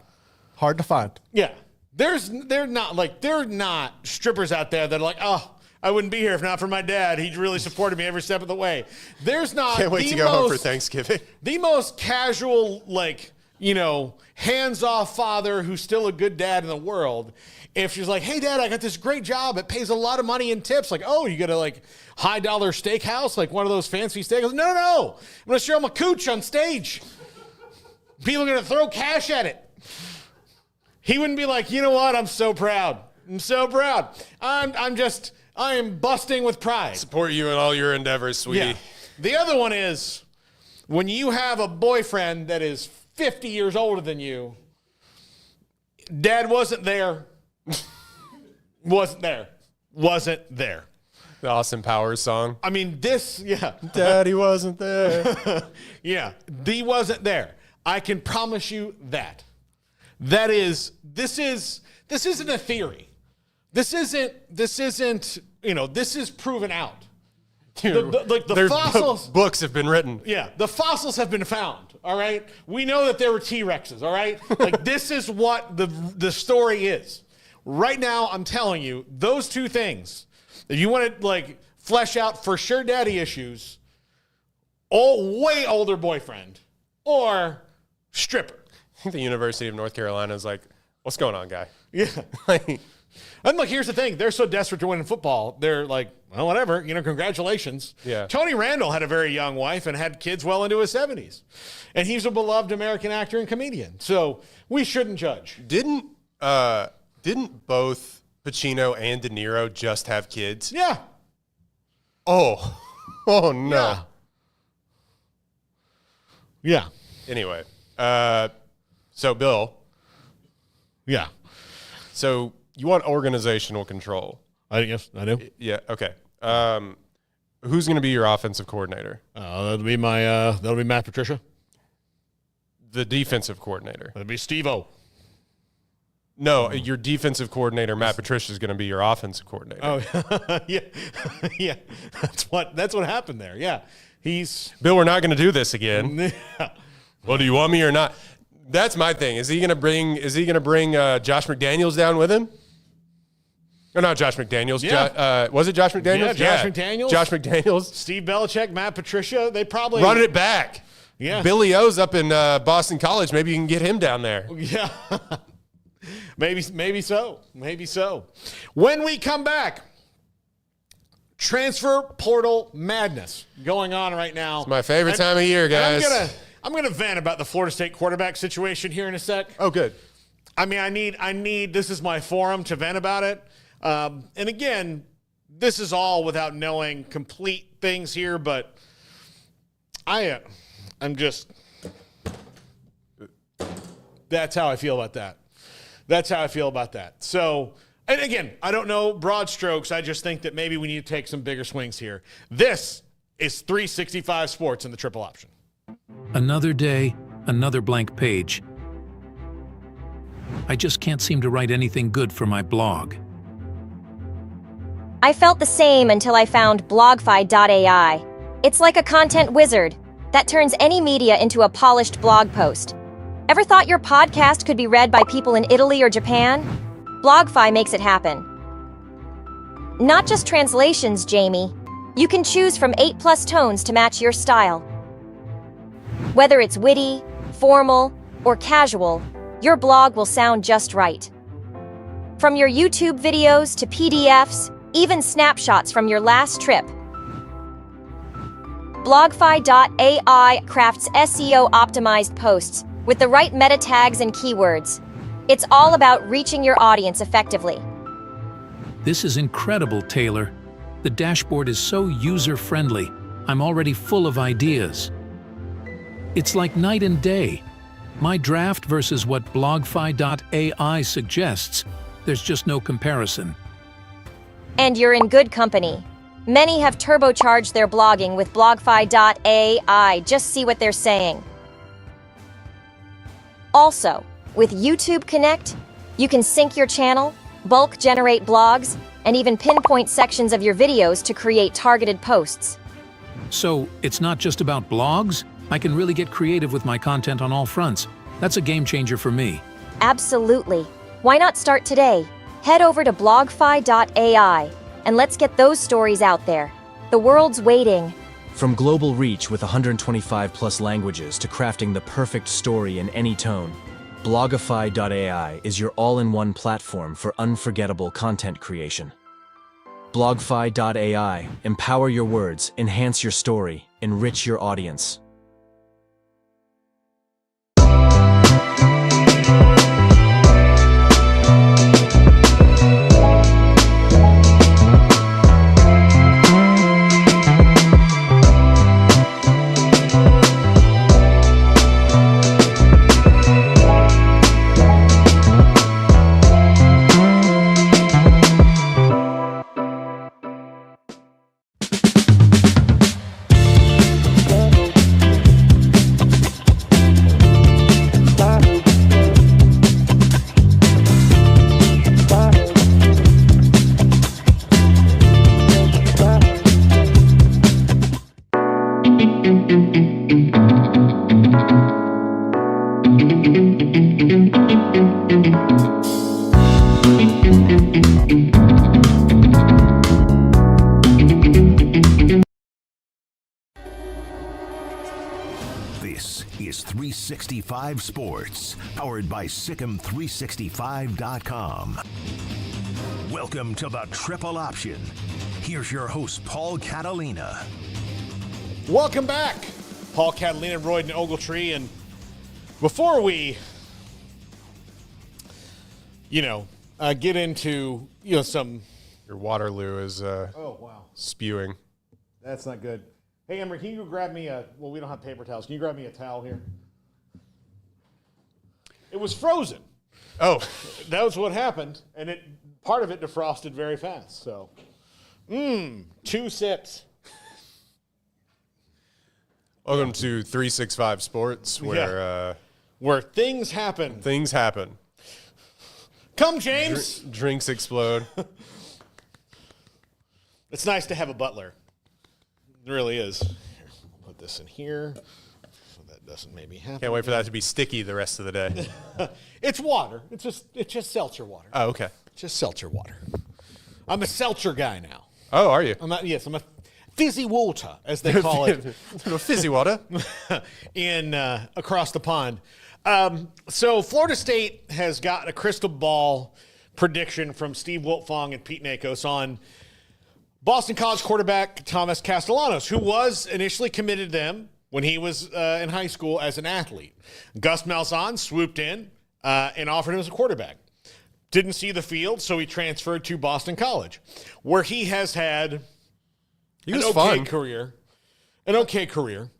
Hard to find. Yeah. They're not strippers out there that are like, oh, I wouldn't be here if not for my dad. He really supported me every step of the way. There's not. Can't wait to go home for Thanksgiving. The most casual, hands-off father who's still a good dad in the world. If she's like, hey, Dad, I got this great job. It pays a lot of money in tips. Like, oh, you got a high-dollar steakhouse, like one of those fancy steakhouses? No. I'm going to show him a cooch on stage. People are going to throw cash at it. He wouldn't be like, you know what? I'm so proud. I am busting with pride. Support you in all your endeavors, sweetie. Yeah. The other one is when you have a boyfriend that is 50 years older than you, Dad wasn't there. Wasn't there. The Austin Powers song. Daddy wasn't there. Yeah, he wasn't there. I can promise you that. This isn't a theory. This isn't, this is proven out. Dude, the fossils. Books have been written. Yeah, the fossils have been found, all right? We know that there were T-Rexes, all right? This is what the story is. Right now, I'm telling you, those two things, if you want to, flesh out for sure daddy issues, way older boyfriend, or stripper. I think the University of North Carolina is like, what's going on, guy? Yeah. And look, here's the thing. They're so desperate to win in football. They're like, well, whatever. Congratulations. Yeah. Tony Randall had a very young wife and had kids well into his 70s. And he's a beloved American actor and comedian. So we shouldn't judge. Didn't both Pacino and De Niro just have kids? Yeah. Oh no. Yeah. Anyway, so Bill. Yeah. So you want organizational control? Yes, I do. Yeah. Okay. Who's going to be your offensive coordinator? That'll be Matt Patricia. The defensive coordinator. That'll be Steve-O. No, your defensive coordinator, Matt Patricia, is going to be your offensive coordinator. Oh, yeah. Yeah. That's what happened there. Yeah. Bill, we're not going to do this again. Well, do you want me or not? That's my thing. Is he going to bring Josh McDaniels down with him? Or not Josh McDaniels. Yeah. Was it Josh McDaniels? Yeah, McDaniels. Josh McDaniels. Steve Belichick, Matt Patricia. They probably run it back. Yeah. Billy O's up in Boston College. Maybe you can get him down there. Yeah. Maybe so. Maybe so. When we come back, transfer portal madness going on right now. It's my favorite time of year, guys. I'm gonna vent about the Florida State quarterback situation here in a sec. Oh, good. I need. This is my forum to vent about it. And again, this is all without knowing complete things here, but I'm just. That's how I feel about that. So, and again, I don't know broad strokes. I just think that maybe we need to take some bigger swings here. This is 365 Sports in the Triple Option. Another day, another blank page. I just can't seem to write anything good for my blog. I felt the same until I found BlogFi.ai. It's like a content wizard that turns any media into a polished blog post. Ever thought your podcast could be read by people in Italy or Japan? BlogFi makes it happen. Not just translations, Jamie. You can choose from 8+ tones to match your style. Whether it's witty, formal, or casual, your blog will sound just right. From your YouTube videos to PDFs, even snapshots from your last trip, BlogFi.ai crafts SEO-optimized posts with the right meta tags and keywords. It's all about reaching your audience effectively. This is incredible, Taylor. The dashboard is so user-friendly. I'm already full of ideas. It's like night and day. My draft versus what BlogFi.ai suggests. There's just no comparison. And you're in good company. Many have turbocharged their blogging with BlogFi.ai. Just see what they're saying. Also, with YouTube Connect, you can sync your channel, bulk generate blogs, and even pinpoint sections of your videos to create targeted posts. So, it's not just about blogs? I can really get creative with my content on all fronts. That's a game changer for me. Absolutely. Why not start today? Head over to BlogFi.ai and let's get those stories out there. The world's waiting. From global reach with 125+ languages to crafting the perfect story in any tone, Blogify.ai is your all-in-one platform for unforgettable content creation. Blogify.ai, empower your words, enhance your story, enrich your audience. This is 365 Sports, powered by Sikkim365.com. Welcome to the Triple Option. Here's your host, Paul Catalina. Welcome back. Paul Catalina, Royden, Ogletree, and before we, get into, some... Your Waterloo is Oh, wow. spewing. That's not good. Hey, Ember, can you grab me we don't have paper towels. Can you grab me a towel here? It was frozen. Oh, That was what happened, and part of it defrosted very fast, so. 2 sips. welcome to 365 Sports, where Where things happen. things happen. Come, James. Drinks explode. It's nice to have a butler. It really is. Here, we'll put this in here so that doesn't maybe happen. Can't wait for that to be sticky the rest of the day. It's water. It's just seltzer water. Oh, okay. Just seltzer water. I'm a seltzer guy now. Oh, are you? I'm a fizzy water, as they call it. Fizzy water. in across the pond. So Florida State has got a crystal ball prediction from Steve Wiltfong and Pete Nakos on Boston College quarterback Thomas Castellanos, who was initially committed to them when he was in high school as an athlete. Gus Malzahn swooped in and offered him as a quarterback. Didn't see the field, so he transferred to Boston College, where he has had an okay career.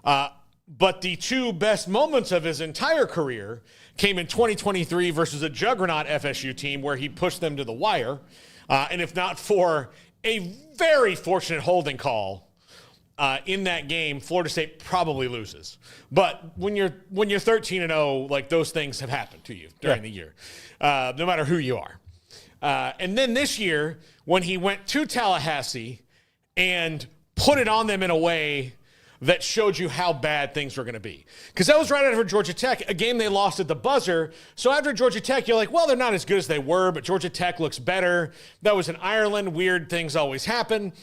But the two best moments of his entire career came in 2023 versus a juggernaut FSU team where he pushed them to the wire. And if not for a very fortunate holding call in that game, Florida State probably loses. But when you're 13-0, like those things have happened to you during the year, no matter who you are. And then this year, when he went to Tallahassee and put it on them in a way that showed you how bad things were going to be. Because that was right after Georgia Tech, a game they lost at the buzzer. So after Georgia Tech, you're like, well, they're not as good as they were, but Georgia Tech looks better. That was in Ireland. Weird things always happen.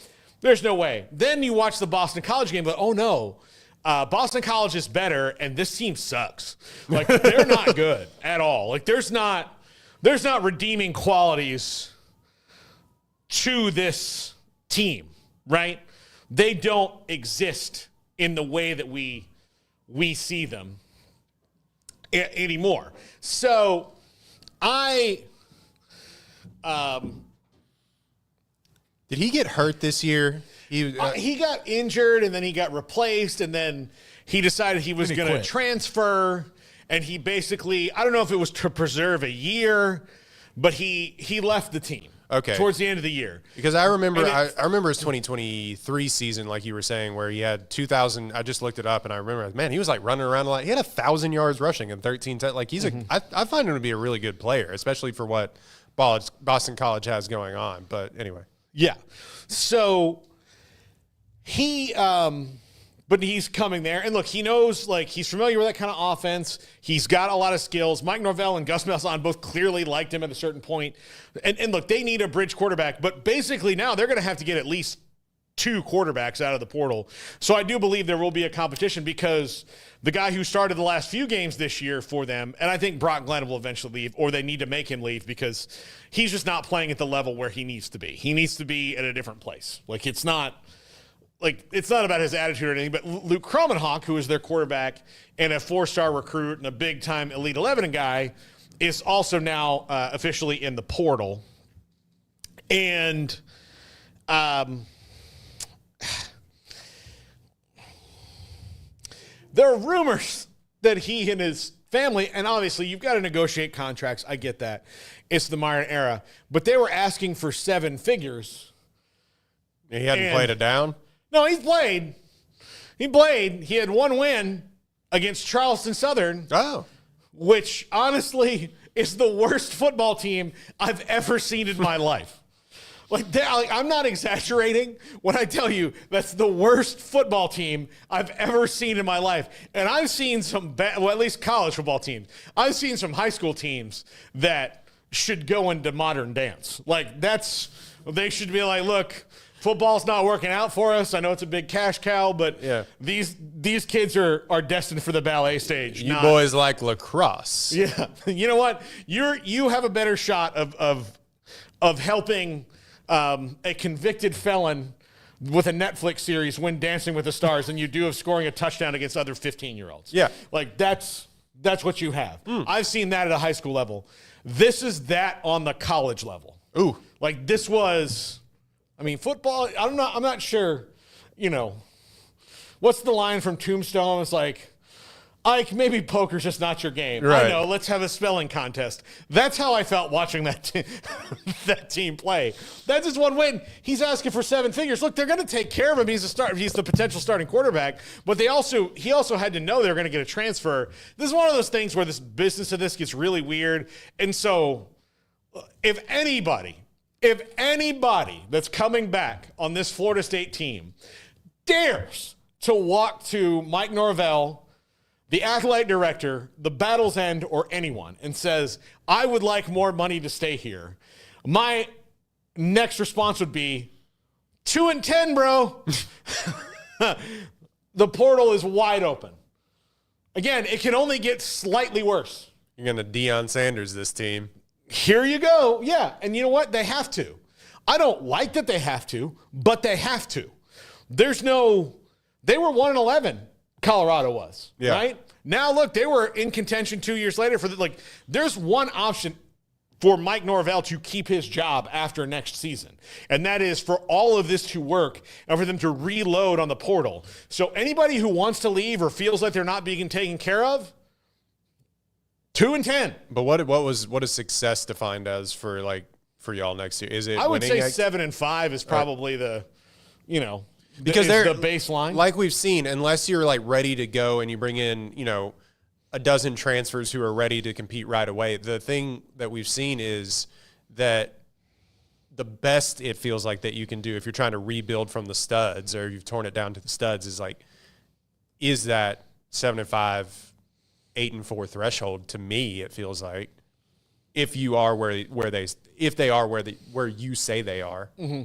There's no way. Then you watch the Boston College game, but oh no, Boston College is better, and this team sucks. Like, they're not good at all. Like, there's not redeeming qualities to this team, right? They don't exist in the way that we see them anymore. So did he get hurt this year? He got injured, and then he got replaced, and then he decided he was going to transfer, and he basically, I don't know if it was to preserve a year, but he left the team. Okay. Towards the end of the year. Because I remember his 2023 season, like you were saying, where he had 2,000. I just looked it up, and I remember, man, he was like running around a lot. He had 1,000 yards rushing and 13. Like he's I find him to be a really good player, especially for what Boston College has going on. But anyway. Yeah. So but he's coming there. And look, he knows, like, he's familiar with that kind of offense. He's got a lot of skills. Mike Norvell and Gus Malzahn both clearly liked him at a certain point. And look, they need a bridge quarterback. But basically now they're going to have to get at least 2 quarterbacks out of the portal. So I do believe there will be a competition because the guy who started the last few games this year for them, and I think Brock Glenn will eventually leave, or they need to make him leave because he's just not playing at the level where he needs to be. He needs to be at a different place. Like, it's not about his attitude or anything, but Luke Kromenhoek, who is their quarterback and a 4-star recruit and a big-time Elite 11 guy, is also now officially in the portal. And there are rumors that he and his family, and obviously you've got to negotiate contracts. I get that. It's the modern era. But they were asking for 7 figures. He hadn't played it down? No, he's played. He played. He had 1 win against Charleston Southern. Oh. Which, honestly, is the worst football team I've ever seen in my life. I'm not exaggerating when I tell you that's the worst football team I've ever seen in my life. And I've seen some at least college football teams. I've seen some high school teams that should go into modern dance. They should be like, look, football's not working out for us. I know it's a big cash cow, but these kids are destined for the ballet stage. You boys like lacrosse. Yeah. You know what? You have a better shot of helping a convicted felon with a Netflix series win Dancing with the Stars than you do of scoring a touchdown against other 15-year-olds. Yeah. Like, that's what you have. I've seen that at a high school level. This is that on the college level. Ooh. Like, this was, football, I'm not sure, what's the line from Tombstone? It's like, Ike, maybe poker's just not your game. Right. I know, let's have a spelling contest. That's how I felt watching that team play. That's just 1 win. He's asking for 7 figures. Look, they're going to take care of him. He's the potential starting quarterback. But he also had to know they were going to get a transfer. This is one of those things where this business of this gets really weird. And so if anybody that's coming back on this Florida State team dares to walk to Mike Norvell, the athletic director, the Battle's End, or anyone, and says, I would like more money to stay here, my next response would be, 2-10, bro. The portal is wide open. Again, it can only get slightly worse. You're going to Deion Sanders this team. Here you go. Yeah, and you know what? They have to. I don't like that they have to, but they have to. They were 1-11. Colorado was, right? Now, look, they were in contention 2 years later there's one option for Mike Norvell to keep his job after next season, and that is for all of this to work and for them to reload on the portal. So anybody who wants to leave or feels like they're not being taken care of, 2-10. But what is success defined as for y'all next year? Is it? I would say 7-5 is probably because they're the baseline. Like we've seen, unless you're ready to go and you bring in, a dozen transfers who are ready to compete right away. The thing that we've seen is that the best it feels like that you can do if you're trying to rebuild from the studs or you've torn it down to the studs is is that 7-5, 8-4 threshold. To me, it feels like if you are where you say they are. Mm-hmm.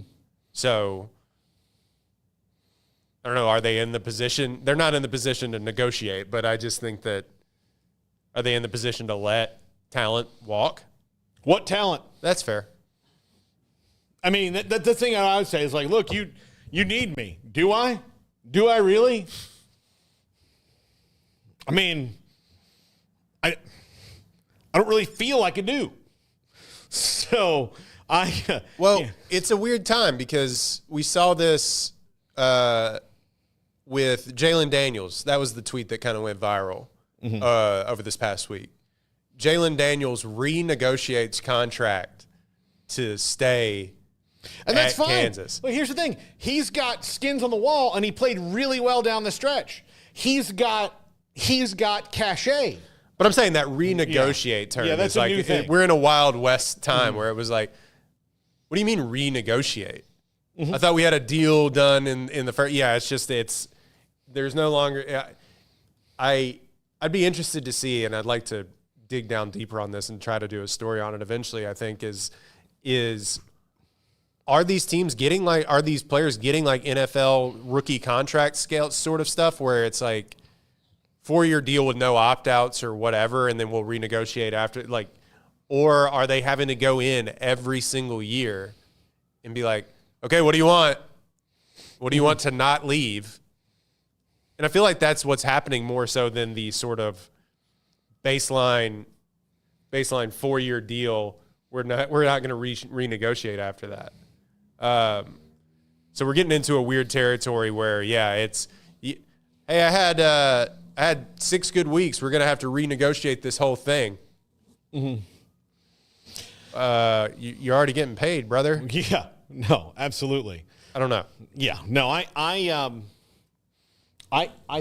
So I don't know. Are they in the position? They're not in the position to negotiate, but I just think that are they in the position to let talent walk? What talent? That's fair. I mean, the thing I would say is like, look, you need me. Do I? Do I really? I mean, I don't really feel like I do. So It's a weird time because we saw this with Jalen Daniels. That was the tweet that kind of went viral over this past week. Jalen Daniels renegotiates contract to stay and that's at fine. Kansas. But here's the thing. He's got skins on the wall, and he played really well down the stretch. He's got cachet. But I'm saying that renegotiate term that's is a like new thing. we're in a Wild West time where it was like, what do you mean renegotiate? I thought we had a deal done in the first. Yeah, there's no longer. I'd be interested to see, and I'd like to dig down deeper on this and try to do a story on it eventually. I think is are these players getting like NFL rookie contract scale sort of stuff where it's like 4-year deal with no opt-outs or whatever, and then we'll renegotiate after, like, or are they having to go in every single year and be like, okay, what do you want? What do you want to not leave? And I feel like that's what's happening more so than the sort of baseline 4-year deal. We're not going to renegotiate after that. So we're getting into a weird territory where, it's, hey, I had 6 good weeks. We're going to have to renegotiate this whole thing. Mm-hmm. You're already getting paid, brother. Yeah. No, absolutely. I don't know. Yeah. No, I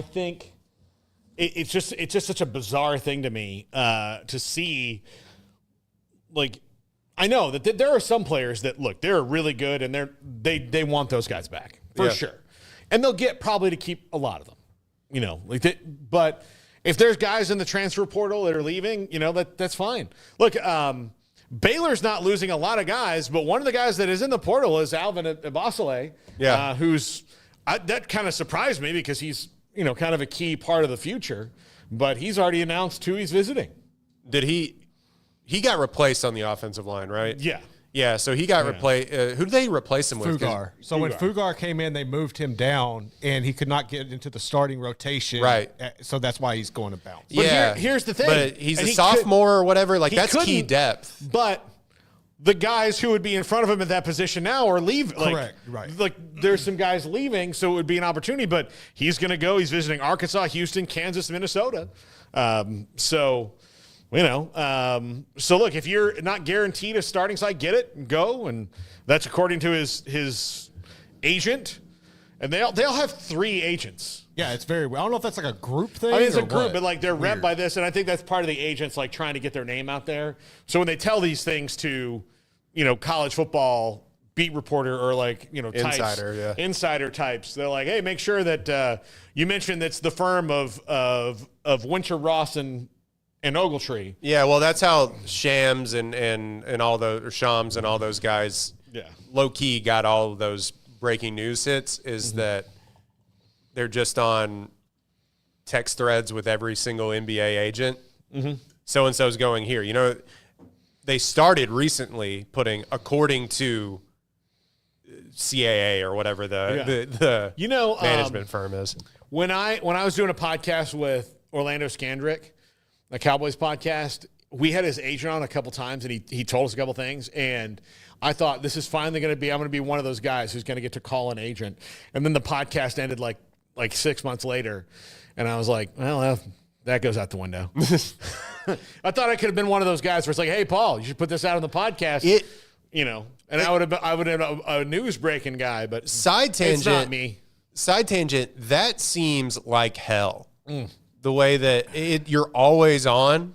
think it's just such a bizarre thing to me to see. Like, I know that there are some players that look, they're really good and they want those guys back for sure, and they'll get probably to keep a lot of them. But if there's guys in the transfer portal that are leaving, that's fine. Look, Baylor's not losing a lot of guys, but one of the guys that is in the portal is Alvin Abasale, that kind of surprised me because he's, kind of a key part of the future, but he's already announced who he's visiting. Did he got replaced on the offensive line, right? Yeah. Yeah, so he got replaced. Who did they replace him with? Fugar. So when Fugar came in, they moved him down, and he could not get into the starting rotation. Right. So that's why he's going to bounce. But here's the thing. But he's a sophomore or whatever. Like, that's key depth. But the guys who would be in front of him at that position now are leaving. Correct, right. Like, there's some guys leaving, so it would be an opportunity. But he's going to go. He's visiting Arkansas, Houston, Kansas, Minnesota. So look, if you're not guaranteed a starting site, get it, go, and that's according to his agent. And they all have 3 agents. Yeah, it's very. I don't know if that's like a group thing. I mean, it's a group, what. but like they're rep by this, and I think that's part of the agents like trying to get their name out there. So when they tell these things to, college football beat reporter or like insider types, they're like, hey, make sure that you mentioned that's the firm of Winter Ross and Ogletree. Yeah, well, that's how Shams and all those Shams and all those guys, low key got all of those breaking news hits. Is that they're just on text threads with every single NBA agent. So and so's going here. They started recently putting according to CAA or whatever the management firm is. When I was doing a podcast with Orlando Scandrick, a Cowboys podcast, we had his agent on a couple times, and he told us a couple things, and I thought this is finally going to be, I'm going to be one of those guys who's going to get to call an agent. And then the podcast ended like 6 months later, and I was like, well, that goes out the window. I thought I could have been one of those guys where it's like, hey, Paul, you should put this out on the podcast. And I would have been a news breaking guy, but side tangent, it's not me. Side tangent, that seems like hell. The way that you're always on,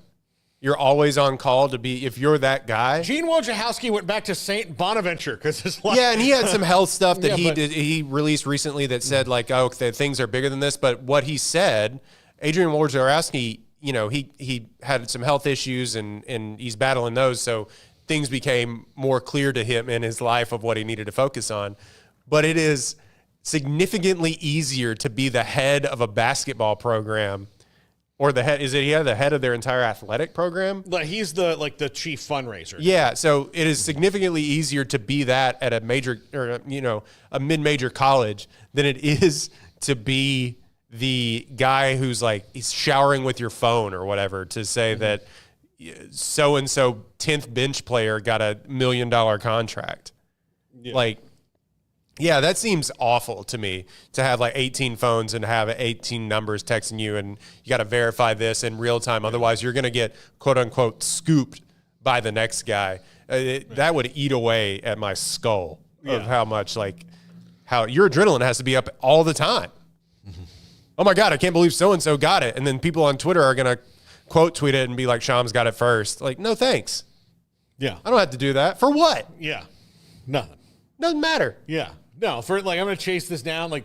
You're always on call to be, if you're that guy. Gene Wojciechowski went back to St. Bonaventure because his life. Yeah, and he had some health stuff that Yeah, he released recently that said, like, oh, that things are bigger than this. But what he said, Adrian Wojciechowski, you know, he had some health issues and he's battling those. So things became more clear to him in his life of what he needed to focus on. But it is significantly easier to be the head of a basketball program. Or the head, the head of their entire athletic program? Like he's the chief fundraiser. Yeah, so it is significantly easier to be that at a major, or a mid-major college than it is to be the guy who's like he's showering with your phone or whatever to say that so and so 10th bench player got $1 million contract. Yeah. Like, yeah, that seems awful to me to have like 18 phones and have 18 numbers texting you and you got to verify this in real time. Otherwise, you're going to get quote unquote scooped by the next guy. That would eat away at my skull of how much how your adrenaline has to be up all the time. Oh my God, I can't believe so-and-so got it. And then people on Twitter are going to quote tweet it and be like, Shams got it first. Like, no, thanks. Yeah. I don't have to do that. For what? Yeah. Nothing. Doesn't matter. Yeah. No, for I'm going to chase this down.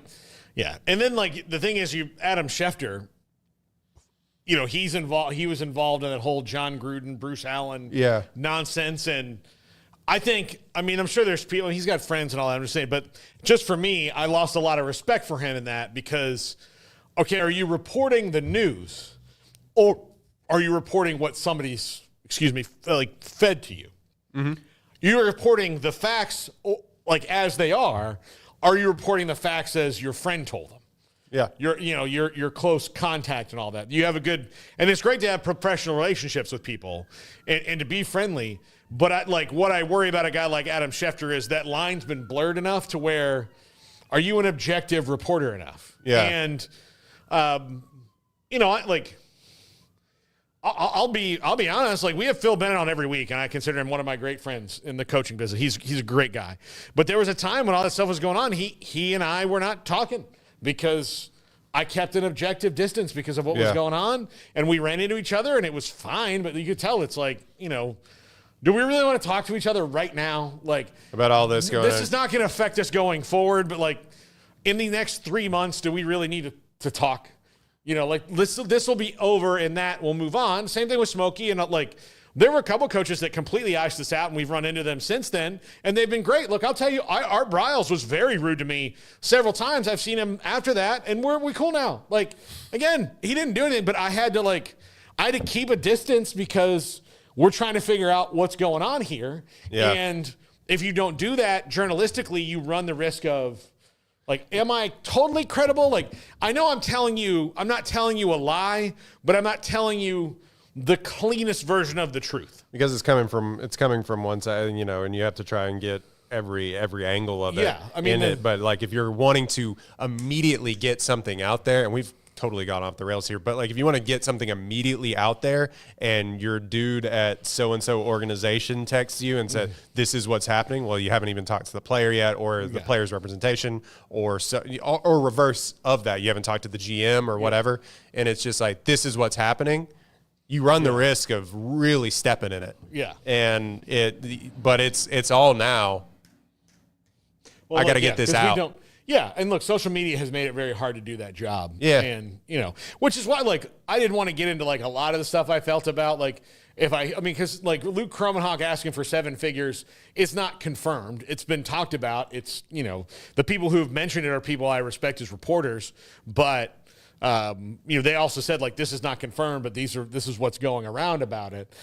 Yeah. And then the thing is Adam Schefter, he's involved. He was involved in that whole John Gruden, Bruce Allen nonsense. And I'm sure there's people, he's got friends and all that, I'm just saying, but just for me, I lost a lot of respect for him in that because, okay, are you reporting the news or are you reporting what somebody's, fed to you? Mm-hmm. You're reporting the facts as they are you reporting the facts as your friend told them? Yeah. Your close contact and all that. You have and it's great to have professional relationships with people and to be friendly. But what I worry about a guy like Adam Schefter is that line's been blurred enough to where are you an objective reporter enough? Yeah. And, I'll be honest. We have Phil Bennett on every week, and I consider him one of my great friends in the coaching business. He's a great guy. But there was a time when all that stuff was going on. He and I were not talking because I kept an objective distance because of what was going on, and we ran into each other, and it was fine. But you could tell it's do we really want to talk to each other right now? About all this going on? This is not going to affect us going forward. But in the next 3 months, do we really need to talk? This will be over and that will move on. Same thing with Smokey. And there were a couple coaches that completely iced us out and we've run into them since then. And they've been great. Look, I'll tell you, Art Briles was very rude to me several times. I've seen him after that and we're cool now. Again, he didn't do anything, but I had to keep a distance because we're trying to figure out what's going on here. Yeah. And if you don't do that journalistically, you run the risk of, am I totally credible? I know I'm not telling you a lie, but I'm not telling you the cleanest version of the truth. Because it's coming from one side, and you have to try and get every angle of it. Yeah, but if you're wanting to immediately get something out there, and we've totally gone off the rails here, but if you want to get something immediately out there and your dude at so-and-so organization texts you and said, this is what's happening. Well, you haven't even talked to the player yet or the player's representation or reverse of that. You haven't talked to the GM or whatever. And it's just this is what's happening. You run the risk of really stepping in it. Yeah. And it's all now. Well, I got to get this out. Yeah, and look, social media has made it very hard to do that job. Yeah. And, which is why, I didn't want to get into, a lot of the stuff I felt about, because, Luke Kromenhoek asking for 7 figures, it's not confirmed. It's been talked about. It's, the people who have mentioned it are people I respect as reporters, but, they also said, this is not confirmed, but this is what's going around about it.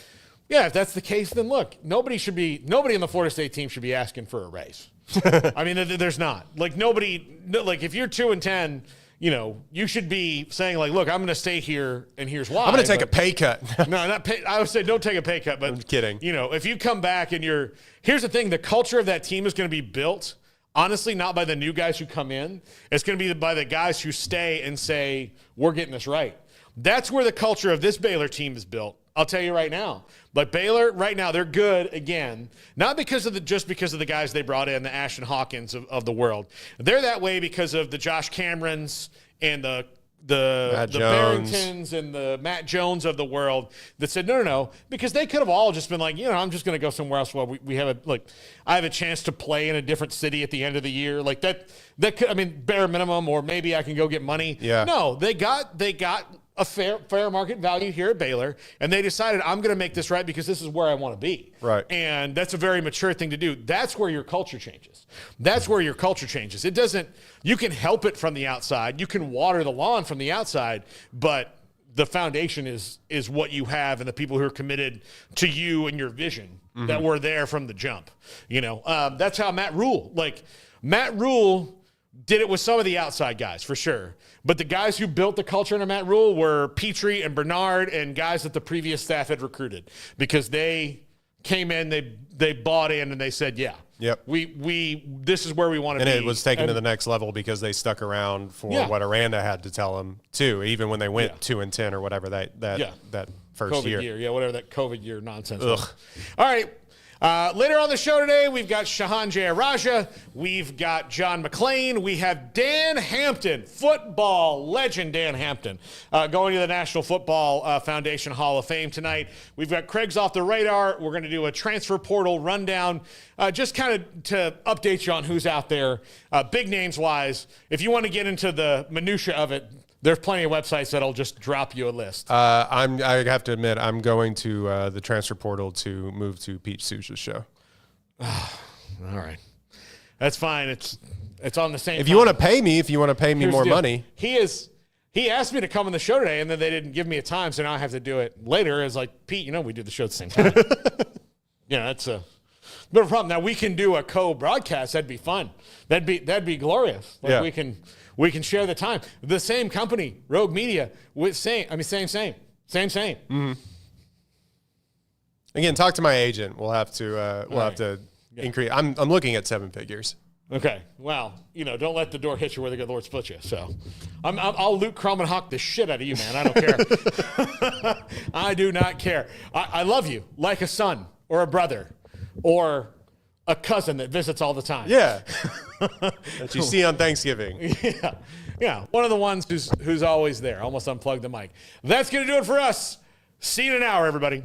Yeah, if that's the case, then look, nobody in the Florida State team should be asking for a raise. There's not. If you're 2-10, you should be saying look, I'm going to stay here and here's why. I'm going to take a pay cut. No, not pay. I would say don't take a pay cut, but I'm kidding. If you come back and here's the thing, the culture of that team is going to be built, honestly, not by the new guys who come in. It's going to be by the guys who stay and say, we're getting this right. That's where the culture of this Baylor team is built. I'll tell you right now. But Baylor, right now, they're good again. Not just because of the guys they brought in, the Ashton Hawkins of the world. They're that way because of the Josh Camerons and the Jones. Barringtons and the Matt Jones of the world that said no, because they could have all just been like, I'm just going to go somewhere else while we have I have a chance to play in a different city at the end of the year. Like that could, bare minimum, or maybe I can go get money. Yeah. No, they got a fair market value here at Baylor, and they decided, I'm going to make this right because this is where I want to be. Right. And that's a very mature thing to do. That's where your culture changes. It doesn't, you can help it from the outside. You can water the lawn from the outside, but the foundation is what you have and the people who are committed to you and your vision that were there from the jump. That's how Matt Rule did it with some of the outside guys, for sure. But the guys who built the culture under Matt Rule were Petrie and Bernard and guys that the previous staff had recruited, because they came in, they bought in, and they said, yeah, yep, this is where we want to be. And it was taken to the next level because they stuck around for what Aranda had to tell them too, even when they went 2-10 or whatever that first COVID year. Yeah, whatever that COVID year nonsense was. All right. Later on the show today, we've got Shahan Jayaraja. We've got John McClain. We have Dan Hampton, football legend Dan Hampton, going to the National Football Foundation Hall of Fame tonight. We've got Craig's Off the Radar. We're going to do a transfer portal rundown, just kind of to update you on who's out there, big names-wise. If you want to get into the minutia of it, there's plenty of websites that'll just drop you a list. I have to admit, I'm going to the transfer portal to move to Pete Sousa's show. All right, that's fine. It's on the same. If you want to pay me more money. He asked me to come on the show today, and then they didn't give me a time, so now I have to do it later. It's like, Pete, we do the show at the same time. That's a bit of a problem. Now we can do a co-broadcast. That'd be fun. That'd be glorious. We can share the time. The same company, Rogue Media, with same. Mm-hmm. Again, talk to my agent. We'll have to increase. I'm looking at 7 figures. Okay. Well, don't let the door hit you where the good Lord split you. So, I'll Luke Kromenhoek the shit out of you, man. I don't care. I do not care. I love you like a son or a brother or a cousin that visits all the time. Yeah. That you see on Thanksgiving. Yeah. One of the ones who's always there. Almost unplugged the mic. That's going to do it for us. See you in an hour, everybody.